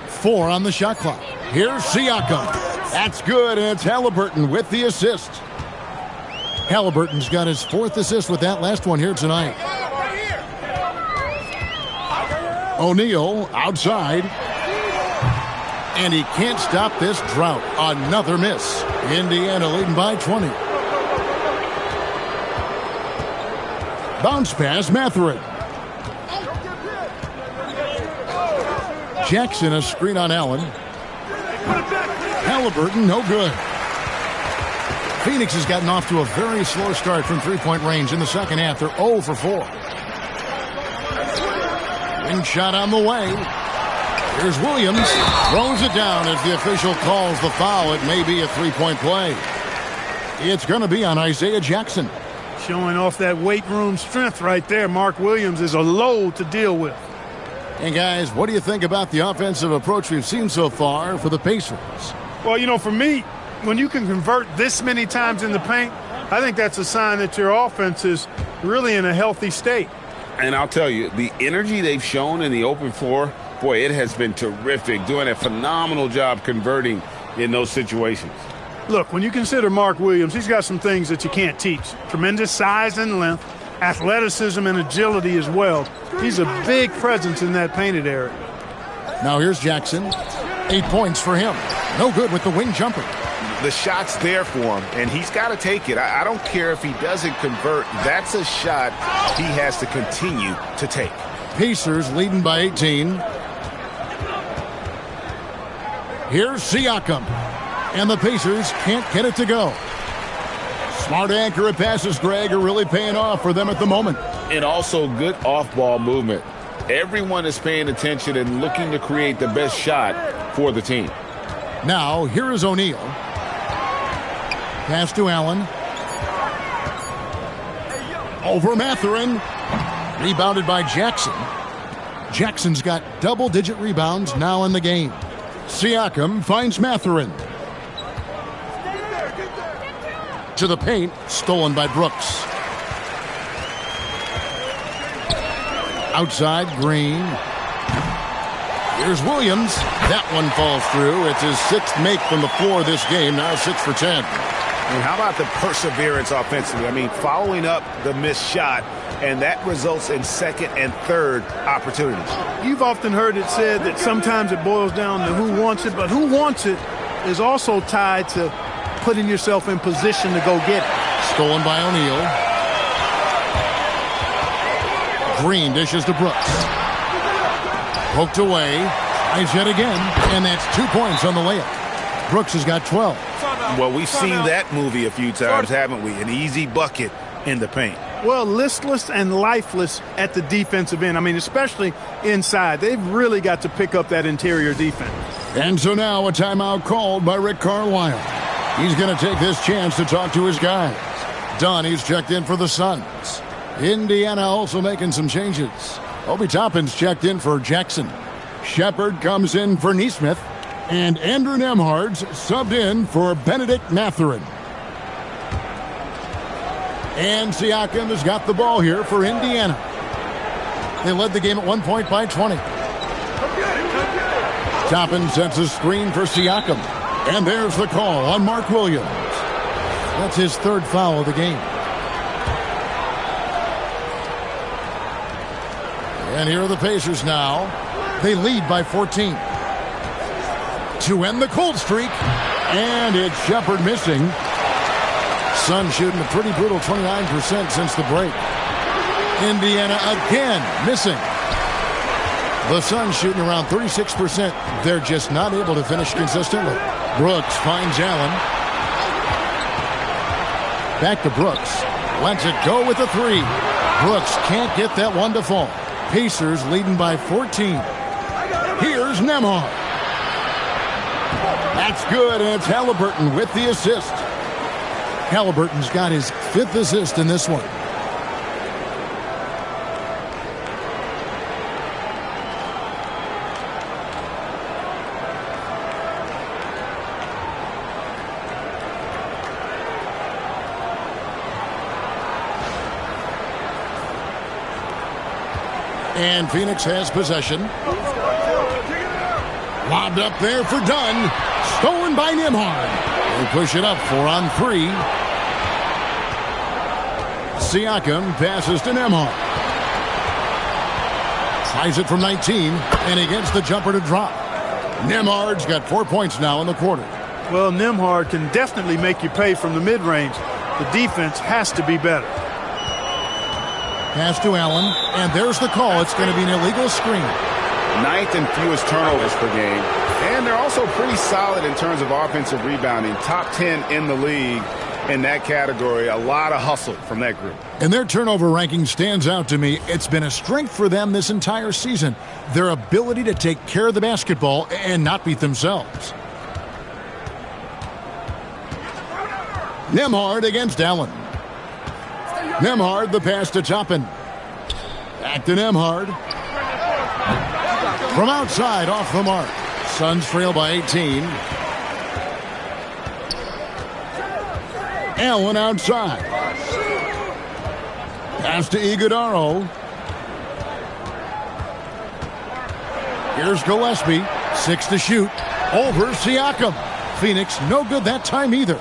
4 on the shot clock. Here's Siakam. That's good, and it's Halliburton with the assist. Halliburton's got his 4th assist with that last one here tonight. O'Neal outside. And he can't stop this drought. Another miss. Indiana leading by 20. Bounce pass, Mathurin. Jackson, a screen on Allen. Halliburton, no good. Phoenix has gotten off to a very slow start from three-point range in the second half. They're 0 for 4. Wing shot on the way. Here's Williams. Throws it down as the official calls the foul. It may be a three-point play. It's going to be on Isaiah Jackson. Showing off that weight room strength right there. Mark Williams is a load to deal with. And guys, what do you think about the offensive approach we've seen so far for the Pacers? Well, you know, for me, when you can convert this many times in the paint, I think that's a sign that your offense is really in a healthy state. And I'll tell you, the energy they've shown in the open floor, boy, it has been terrific, doing a phenomenal job converting in those situations. Look, when you consider Mark Williams, he's got some things that you can't teach. Tremendous size and length, athleticism and agility as well. He's a big presence in that painted area. Now here's Jackson. 8 points for him. No good with the wing jumper. The shot's there for him, and he's got to take it. I don't care if he doesn't convert. That's a shot he has to continue to take. Pacers leading by 18. Here's Siakam. And the Pacers can't get it to go. Smart accurate passes, Greg, are really paying off for them at the moment. And also good off-ball movement. Everyone is paying attention and looking to create the best shot for the team. Now, here is O'Neal. Pass to Allen. Over Mathurin. Rebounded by Jackson. Jackson's got double-digit rebounds now in the game. Siakam finds Mathurin. To the paint, stolen by Brooks. Outside, Green. Here's Williams. That one falls through. It's his 6th make from the floor this game, now 6 for 10. And how about the perseverance offensively? I mean, following up the missed shot, and that results in 2nd and 3rd opportunities. You've often heard it said that sometimes it boils down to who wants it, but who wants it is also tied to putting yourself in position to go get it. Stolen by O'Neal. Green dishes to Brooks. Poked away. Eyes yet again. And that's 2 points on the layup. Brooks has got 12. Well, we've seen that movie a few times, haven't we? An easy bucket in the paint. Well, listless and lifeless at the defensive end. I mean, especially inside. They've really got to pick up that interior defense. And so now a timeout called by Rick Carlisle. He's going to take this chance to talk to his guys. Donnie's checked in for the Suns. Indiana also making some changes. Obi Toppin's checked in for Jackson. Shepard comes in for Neesmith. And Andrew Nembhard's subbed in for Benedict Mathurin. And Siakam has got the ball here for Indiana. They led the game at 1 point by 20. Toppin sets a screen for Siakam. And there's the call on Mark Williams. That's his 3rd foul of the game. And here are the Pacers now. They lead by 14. To end the cold streak, and it's Shepard missing. Suns shooting a pretty brutal 29% since the break. Indiana again missing. The Suns shooting around 36%. They're just not able to finish consistently. Brooks finds Allen. Back to Brooks. Lets it go with a three. Brooks can't get that one to fall. Pacers leading by 14. Here's Nembhard. That's good, and it's Halliburton with the assist. Halliburton's got his 5th assist in this one. And Phoenix has possession. Lobbed up there for Dunn. Stolen by Nembhard. They push it up 4-on-3. Siakam passes to Nembhard. Tries it from 19, and he gets the jumper to drop. Nembhard's got 4 points now in the quarter. Well, Nembhard can definitely make you pay from the mid-range. The defense has to be better. Pass to Allen, and there's the call. It's going to be an illegal screen. 9th and fewest turnovers per game. And they're also pretty solid in terms of offensive rebounding. Top 10 in the league in that category. A lot of hustle from that group. And their turnover ranking stands out to me. It's been a strength for them this entire season. Their ability to take care of the basketball and not beat themselves. Nembhard against Allen. Nembhard, the pass to Toppin. Back to Nembhard. From outside, off the mark. Suns trail by 18. Allen outside. Pass to Iguodaro. Here's Gillespie. 6 to shoot. Over Siakam. Phoenix, no good that time either.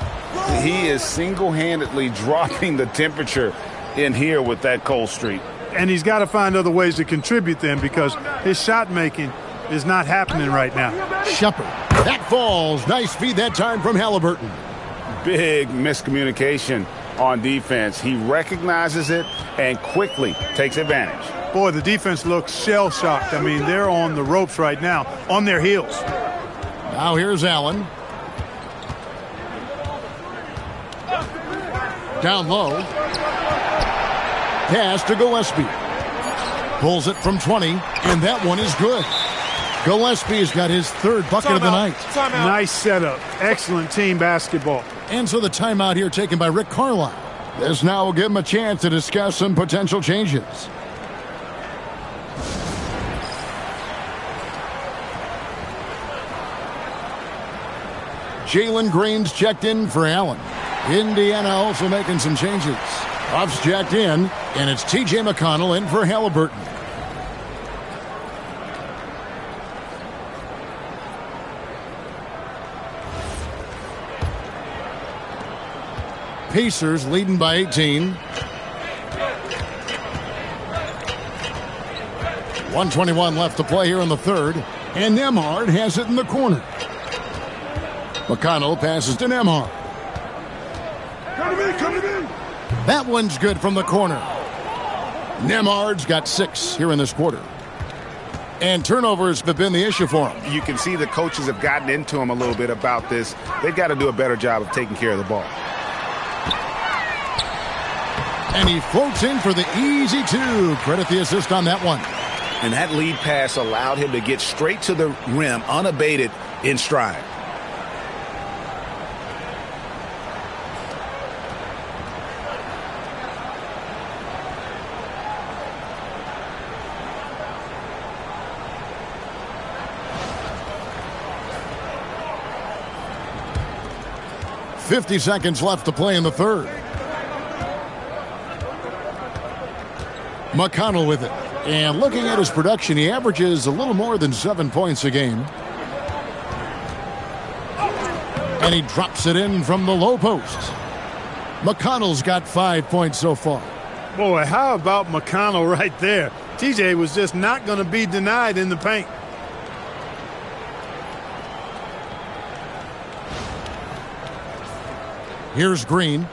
He is single-handedly dropping the temperature in here with that cold streak. And he's got to find other ways to contribute then, because his shot making is not happening right now. Shepard. That falls. Nice feed that time from Halliburton. Big miscommunication on defense. He recognizes it and quickly takes advantage. Boy, the defense looks shell-shocked. I mean, they're on the ropes right now, on their heels. Now here's Allen. Down low. Pass to Gillespie. Pulls it from 20, and that one is good. Gillespie's got his 3rd bucket of the night. Nice setup. Excellent team basketball. And so the timeout here taken by Rick Carlisle. This now will give him a chance to discuss some potential changes. Jalen Green's checked in for Allen. Indiana also making some changes. Ruff's jacked in, and it's T.J. McConnell in for Halliburton. Pacers leading by 18. 1:21 left to play here in the 3rd, and Nembhard has it in the corner. McConnell passes to Nembhard. Come to me. That one's good from the corner. Nembhard's got 6 here in this quarter. And turnovers have been the issue for him. You can see the coaches have gotten into him a little bit about this. They've got to do a better job of taking care of the ball. And he floats in for the easy 2. Credit the assist on that one. And that lead pass allowed him to get straight to the rim unabated in stride. .50 seconds left to play in the 3rd. McConnell with it. And looking at his production, he averages a little more than 7 points a game. And he drops it in from the low post. McConnell's got 5 points so far. Boy, how about McConnell right there? TJ was just not going to be denied in the paint. Here's Green.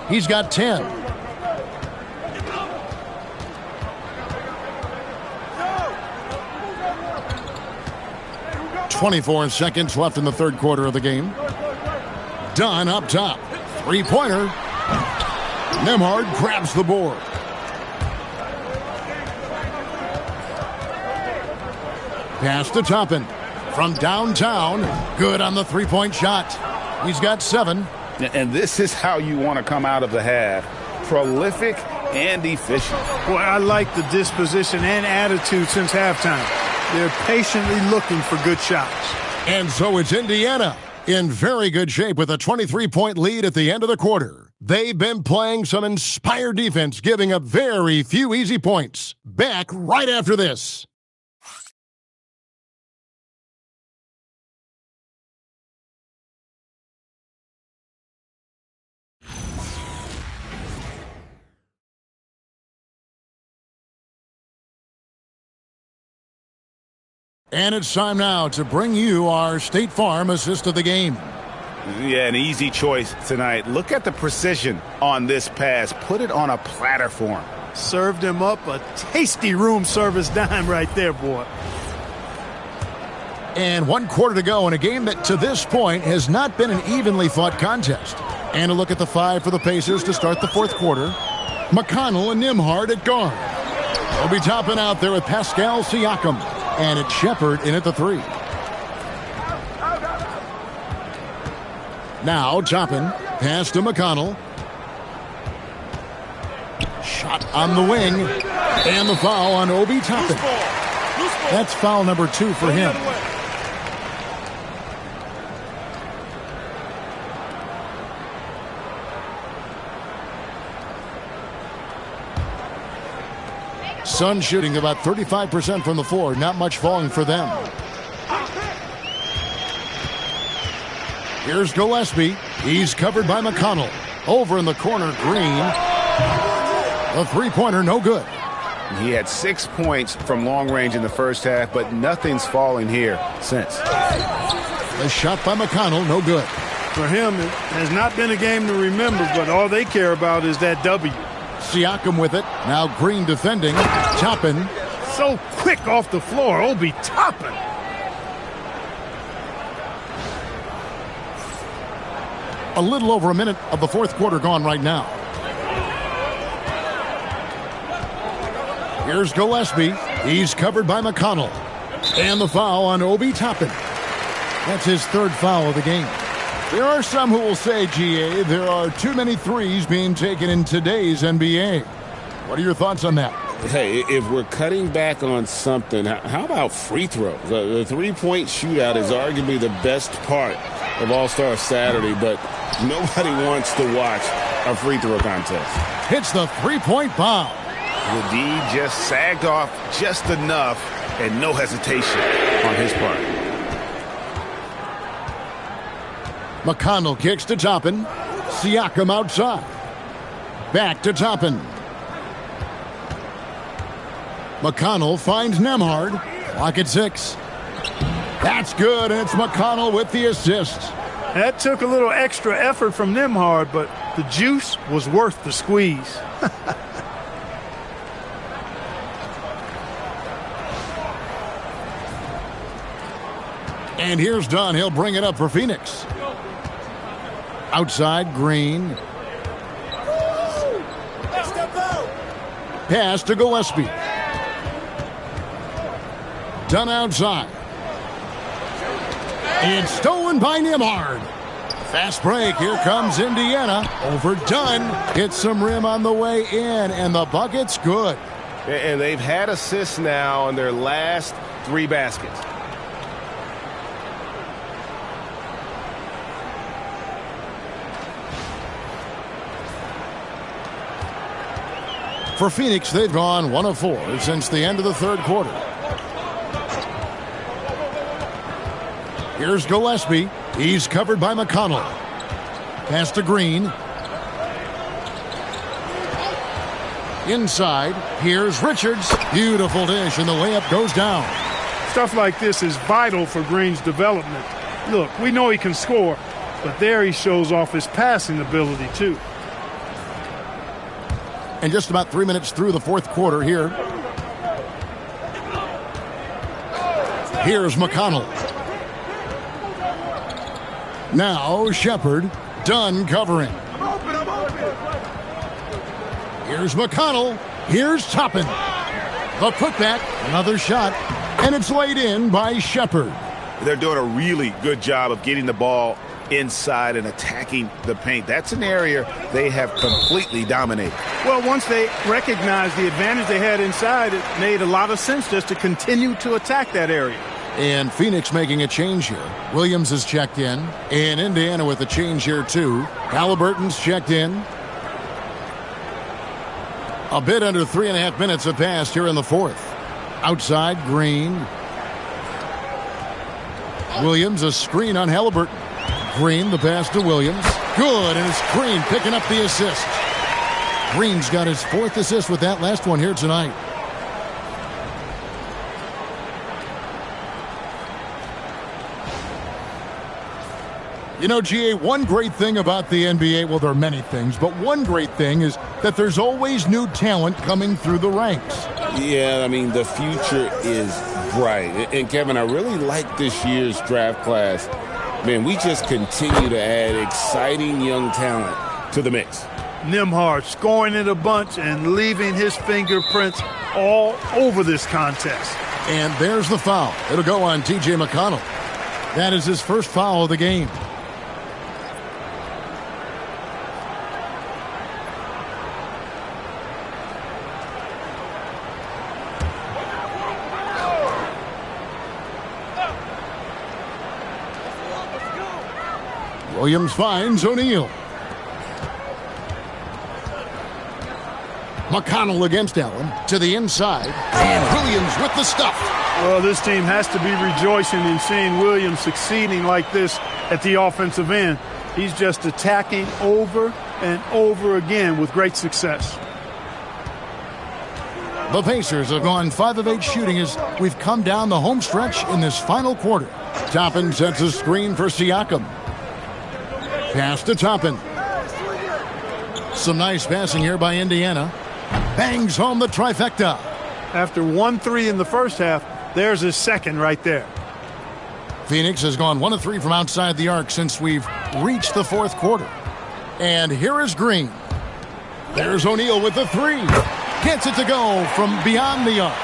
He's got 10. .24 seconds left in the third quarter of the game. Dunn up top. Three-pointer. Nembhard grabs the board. Pass to Toppin. From downtown. Good on the three-point shot. He's got 7. And this is how you want to come out of the half. Prolific and efficient. Boy, I like the disposition and attitude since halftime. They're patiently looking for good shots. And so it's Indiana in very good shape with a 23-point lead at the end of the quarter. They've been playing some inspired defense, giving up very few easy points. Back right after this. And it's time now to bring you our State Farm assist of the game. Yeah, an easy choice tonight. Look at the precision on this pass. Put it on a platter for him. Served him up a tasty room service dime right there, boy. And 1 quarter to go in a game that to this point has not been an evenly fought contest. And a look at the 5 for the Pacers to start the fourth quarter. McConnell and Nembhard at guard. They'll be topping out there with Pascal Siakam. And it's Shepherd in at the 3. Now Toppin. Pass to McConnell. Shot on the wing. And the foul on Obi Toppin. That's foul number 2 for him. Suns shooting about 35% from the floor. Not much falling for them. Here's Gillespie. He's covered by McConnell. Over in the corner, Green. The three-pointer, no good. He had 6 points from long range in the first half, but nothing's fallen here since. The shot by McConnell, no good. For him, it has not been a game to remember, but all they care about is that W. Siakam with it. Now Green defending. Toppin. So quick off the floor. Obi Toppin. A little over a minute of the fourth quarter gone right now. Here's Gillespie. He's covered by McConnell. And the foul on Obi Toppin. That's his 3rd foul of the game. There are some who will say, GA, there are too many threes being taken in today's NBA. What are your thoughts on that? Hey, if we're cutting back on something, how about free throws? The three-point shootout is arguably the best part of All-Star Saturday, but nobody wants to watch a free throw contest. Hits the three-point bomb. The D just sagged off just enough and no hesitation on his part. McConnell kicks to Toppin. Siakam outside. Back to Toppin. McConnell finds Nembhard. Clock at 6. That's good, and it's McConnell with the assist. That took a little extra effort from Nembhard, but the juice was worth the squeeze. And here's Dunn. He'll bring it up for Phoenix. Outside, Green. Pass to Gillespie. Dunn outside. It's stolen by Nembhard. Fast break. Here comes Indiana. Over Dunn. Hits some rim on the way in, and the bucket's good. And they've had assists now in their last 3 baskets. For Phoenix, they've gone 1 of 4 since the end of the third quarter. Here's Gillespie. He's covered by McConnell. Pass to Green. Inside, here's Richards. Beautiful dish, and the layup goes down. Stuff like this is vital for Green's development. Look, we know he can score, but there he shows off his passing ability too. And just about 3 minutes through the fourth quarter here. Here's McConnell. Now Shepard, done covering. Here's McConnell. Here's Toppin. The putback, another shot, and it's laid in by Shepard. They're doing a really good job of getting the ball inside and attacking the paint. That's an area they have completely dominated. Well, once they recognized the advantage they had inside, it made a lot of sense just to continue to attack that area. And Phoenix making a change here. Williams is checked in. And Indiana with a change here too. Halliburton's checked in. A bit under 3.5 minutes have passed here in the fourth. Outside, Green. Williams, a screen on Halliburton. Green, the pass to Williams. Good, and it's Green picking up the assist. Green's got his fourth assist with that last one here tonight. You know, GA, one great thing about the NBA, well, there are many things, but one great thing is that there's always new talent coming through the ranks. Yeah, I mean, the future is bright. And, Kevin, I really like this year's draft class. Man, we just continue to add exciting young talent to the mix. Nembhard scoring it a bunch and leaving his fingerprints all over this contest. And there's the foul. It'll go on T.J. McConnell. That is his first foul of the game. Williams finds O'Neal. McConnell against Allen to the inside. And Williams with the stuff. Well, this team has to be rejoicing in seeing Williams succeeding like this at the offensive end. He's just attacking over and over again with great success. The Pacers have gone 5 of 8 shooting as we've come down the home stretch in this final quarter. Toppin sets a screen for Siakam. Pass to Toppin. Some nice passing here by Indiana. Bangs home the trifecta. After 1-3 in the first half, there's his second right there. Phoenix has gone 1 of 3 from outside the arc since we've reached the fourth quarter. And here is Green. There's O'Neal with the 3. Gets it to go from beyond the arc.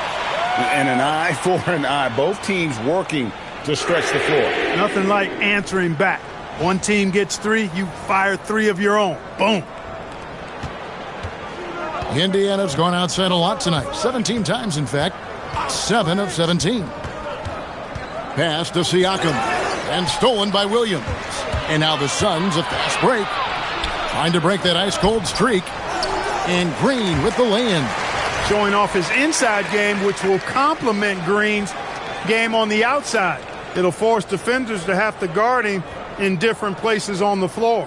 And an eye for an eye. Both teams working to stretch the floor. Nothing like answering back. One team gets 3, you fire 3 of your own. Boom. Indiana's gone outside a lot tonight. 17 times, in fact. 7 of 17. Pass to Siakam. And stolen by Williams. And now the Suns, a fast break. Trying to break that ice-cold streak. And Green with the lay-in. Showing off his inside game, which will complement Green's game on the outside. It'll force defenders to have to guard him in different places on the floor.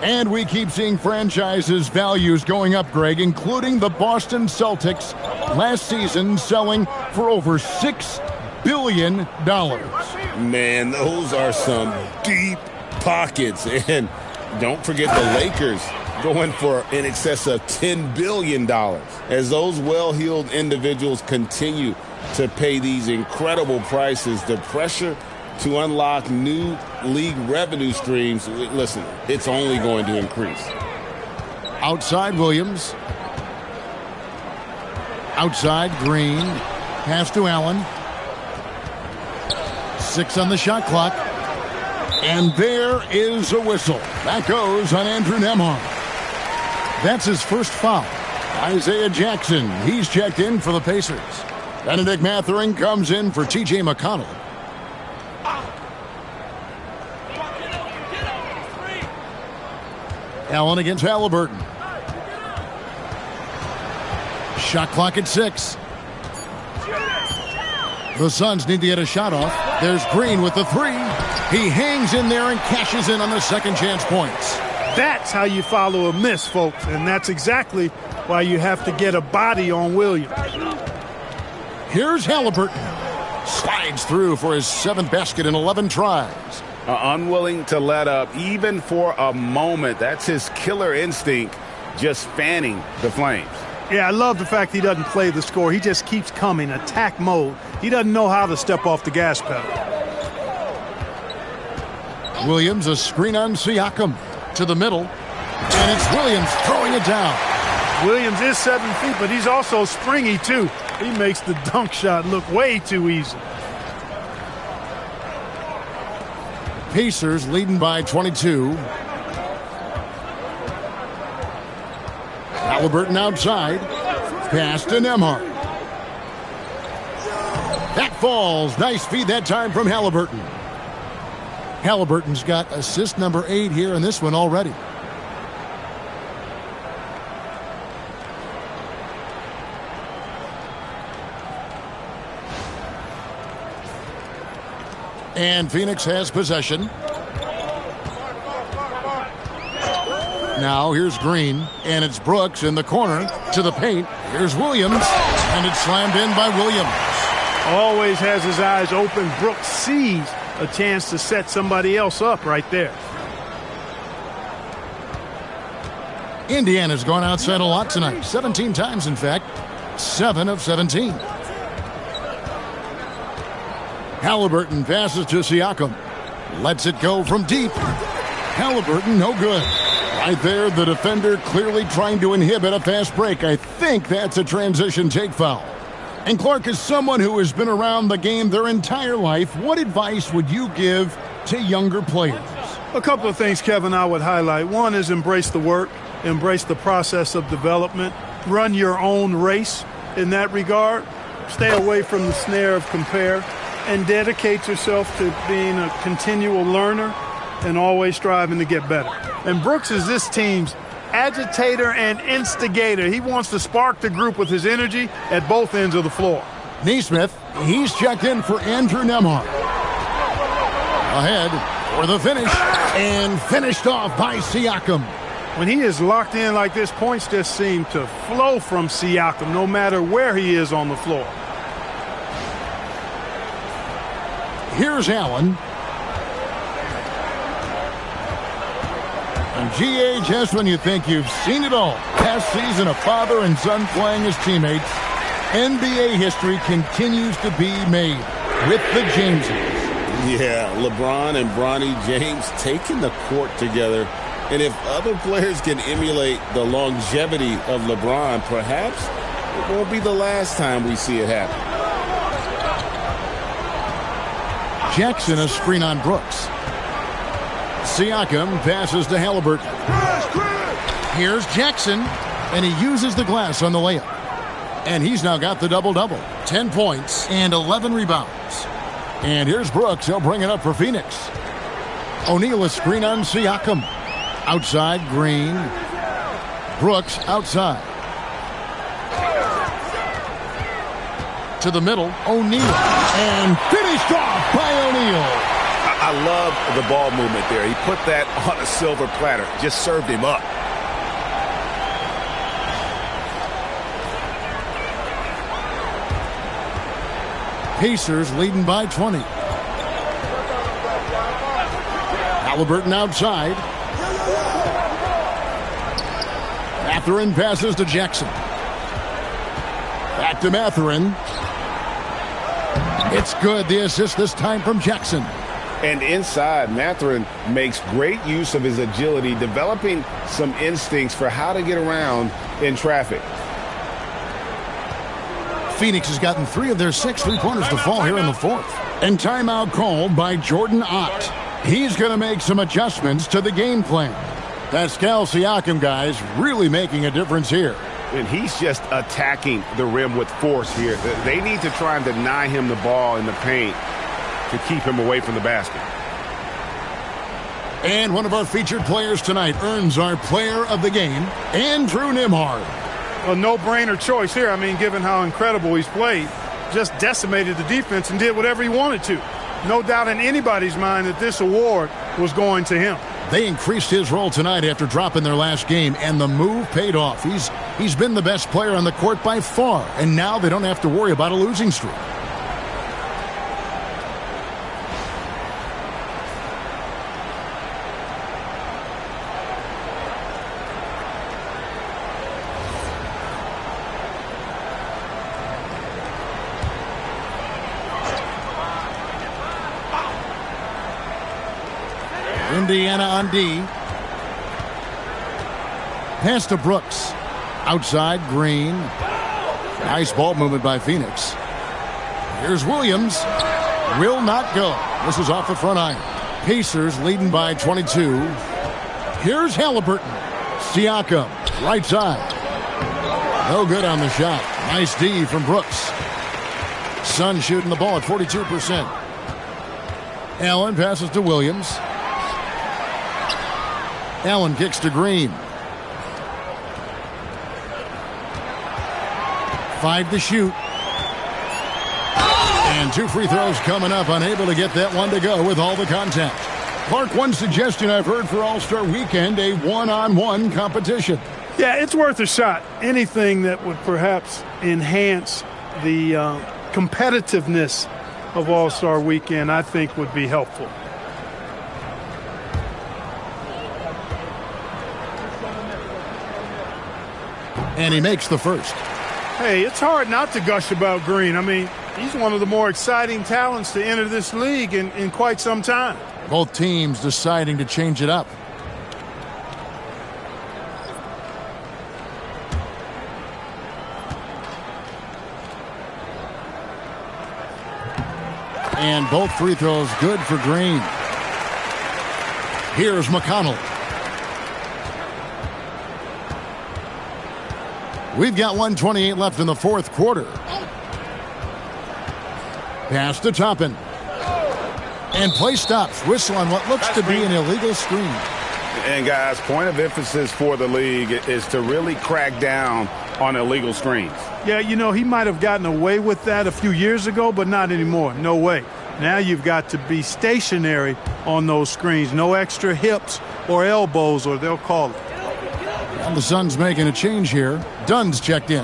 And we keep seeing franchises' values going up, Greg, including the Boston Celtics last season selling for over $6 billion. Man, those are some deep pockets. And don't forget the Lakers going for in excess of $10 billion. As those well-heeled individuals continue to pay these incredible prices, the pressure to unlock new league revenue streams, listen, it's only going to increase. Outside Williams. Outside Green. Pass to Allen. 6 on the shot clock. And there is a whistle. That goes on Andrew Nembhard. That's his first foul. Isaiah Jackson, he's checked in for the Pacers. Benedict Mathurin comes in for T.J. McConnell. Allen against Halliburton. Shot clock at 6. The Suns need to get a shot off. There's Green with the 3. He hangs in there and cashes in on the second chance points. That's how you follow a miss, folks, and that's exactly why you have to get a body on Williams. Here's Halliburton. Slides through for his 7th basket in 11 tries. Unwilling to let up even for a moment. That's his killer instinct, just fanning the flames. Yeah, I love the fact he doesn't play the score. He just keeps coming, attack mode. He doesn't know how to step off the gas pedal. Williams, a screen on Siakam. To the middle. And it's Williams throwing it down. Williams is 7 feet, but he's also springy, too. He makes the dunk shot look way too easy. Pacers leading by 22. Halliburton outside. Pass to Nembhard. That falls. Nice feed that time from Halliburton. Halliburton's got assist number 8 here in this one already. And Phoenix has possession. Now here's Green, and it's Brooks in the corner to the paint. Here's Williams, and it's slammed in by Williams. Always has his eyes open. Brooks sees a chance to set somebody else up right there. Indiana's gone outside a lot tonight. 17 times, in fact. 7 of 17. Halliburton passes to Siakam. Lets it go from deep. Halliburton, no good. Right there, the defender clearly trying to inhibit a fast break. I think that's a transition take foul. And Clark, is someone who has been around the game their entire life, what advice would you give to younger players? A couple of things, Kevin, I would highlight. One is embrace the work, embrace the process of development, run your own race in that regard. Stay away from the snare of compare, and dedicate yourself to being a continual learner and always striving to get better. And Brooks is this team's agitator and instigator. He wants to spark the group with his energy at both ends of the floor. Nesmith, he's checked in for Andrew Nembhard. Ahead for the finish, and finished off by Siakam. When he is locked in like this, points just seem to flow from Siakam no matter where he is on the floor. Here's Allen. And GA, just when you think you've seen it all. Past season, a father and son playing as teammates. NBA history continues to be made with the Jameses. Yeah, LeBron and Bronny James taking the court together. And if other players can emulate the longevity of LeBron, perhaps it won't be the last time we see it happen. Jackson, a screen on Brooks. Siakam passes to Halliburton. Here's Jackson, and he uses the glass on the layup. And he's now got the double-double. 10 points and 11 rebounds. And here's Brooks. He'll bring it up for Phoenix. O'Neal, a screen on Siakam. Outside, Green. Brooks outside. To the middle, O'Neal. And finished off by O'Neal. I love the ball movement there. He put that on a silver platter. Just served him up. Pacers leading by 20. Halliburton outside. Mathurin passes to Jackson. Back to Mathurin. It's good. The assist this time from Jackson. And inside, Mathurin makes great use of his agility, developing some instincts for how to get around in traffic. Phoenix has gotten 3 of their 6 three-pointers to fall here in the 4th. And timeout called by Jordan Ott. He's going to make some adjustments to the game plan. Pascal Siakam, guys, really making a difference here. And he's just attacking the rim with force here. They need to try and deny him the ball in the paint to keep him away from the basket. And one of our featured players tonight earns our player of the game, Andrew Nembhard. A no-brainer choice here. I mean, given how incredible he's played, just decimated the defense and did whatever he wanted to. No doubt in anybody's mind that this award was going to him. They increased his role tonight after dropping their last game, and the move paid off. He's been the best player on the court by far, and now they don't have to worry about a losing streak. Indiana on D. Pass to Brooks. Outside, Green. Nice ball movement by Phoenix. Here's Williams. Will not go. This is off the front iron. Pacers leading by 22. Here's Halliburton. Siakam, right side. No good on the shot. Nice D from Brooks. Sun shooting the ball at 42%. Allen passes to Williams. Allen kicks to Green. 5 to shoot. And 2 free throws coming up. Unable to get that one to go with all the contact. Clark, one suggestion I've heard for All-Star Weekend, a one-on-one competition. Yeah, it's worth a shot. Anything that would perhaps enhance the competitiveness of All-Star Weekend, I think, would be helpful. And he makes the first. Hey, it's hard not to gush about Green. I mean, he's one of the more exciting talents to enter this league in quite some time. Both teams deciding to change it up. And both free throws good for Green. Here's McConnell. We've got 1:28 left in the fourth quarter. Pass to Toppin. And play stops. Whistle on what looks to be an illegal screen. And, guys, point of emphasis for the league is to really crack down on illegal screens. Yeah, you know, he might have gotten away with that a few years ago, but not anymore. No way. Now you've got to be stationary on those screens. No extra hips or elbows, or they'll call it. And the Suns making a change here. Dunn's checked in.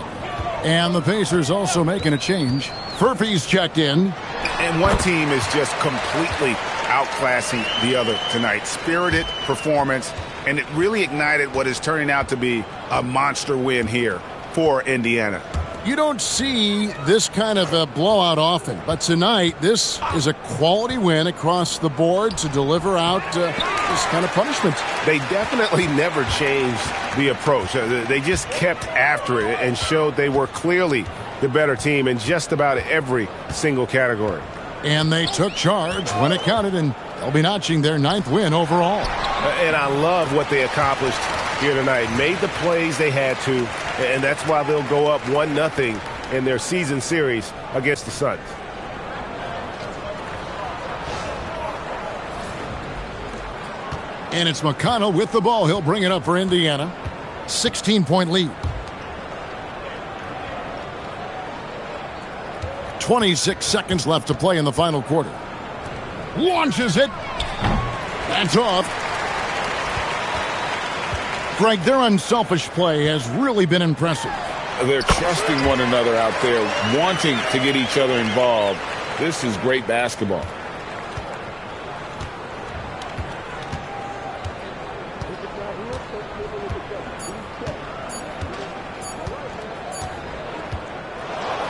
And the Pacers also making a change. Furphy's checked in. And one team is just completely outclassing the other tonight. Spirited performance, and it really ignited what is turning out to be a monster win here for Indiana. You don't see this kind of a blowout often, but tonight this is a quality win across the board to deliver out this kind of punishment. They definitely never changed the approach. They just kept after it and showed they were clearly the better team in just about every single category. And they took charge when it counted, and they'll be notching their 9th win overall. And I love what they accomplished here tonight. Made the plays they had to, and that's why they'll go up 1-0 in their season series against the Suns. And it's McConnell with the ball. He'll bring it up for Indiana. 16-point lead. 26 seconds left to play in the final quarter. Launches it. That's off. Greg, their unselfish play has really been impressive. They're trusting one another out there, wanting to get each other involved. This is great basketball.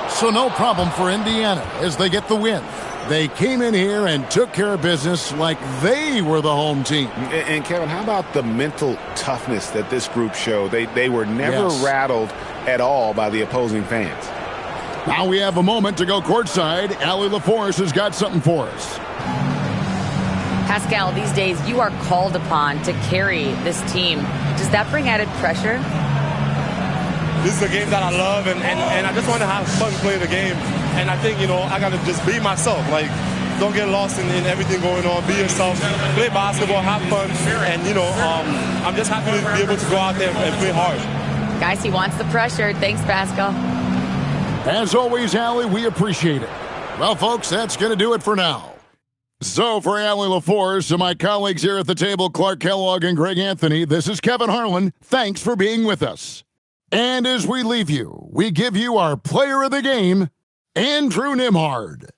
So no problem for Indiana as they get the win. They came in here and took care of business like they were the home team. And Kevin, how about the mental toughness that this group showed? They were never rattled at all by the opposing fans. Now we have a moment to go courtside. Allie LaForce has got something for us. Pascal, these days you are called upon to carry this team. Does that bring added pressure? This is a game that I love, and I just want to have fun playing the game. And I think, I got to just be myself. Like, don't get lost in everything going on. Be yourself. Play basketball, have fun. And, I'm just happy to be able to go out there and play hard. Guys, he wants the pressure. Thanks, Pascal. As always, Allie, we appreciate it. Well, folks, that's going to do it for now. So for Allie LaForce and my colleagues here at the table, Clark Kellogg and Greg Anthony, this is Kevin Harlan. Thanks for being with us. And as we leave you, we give you our player of the game, Andrew Nimhard.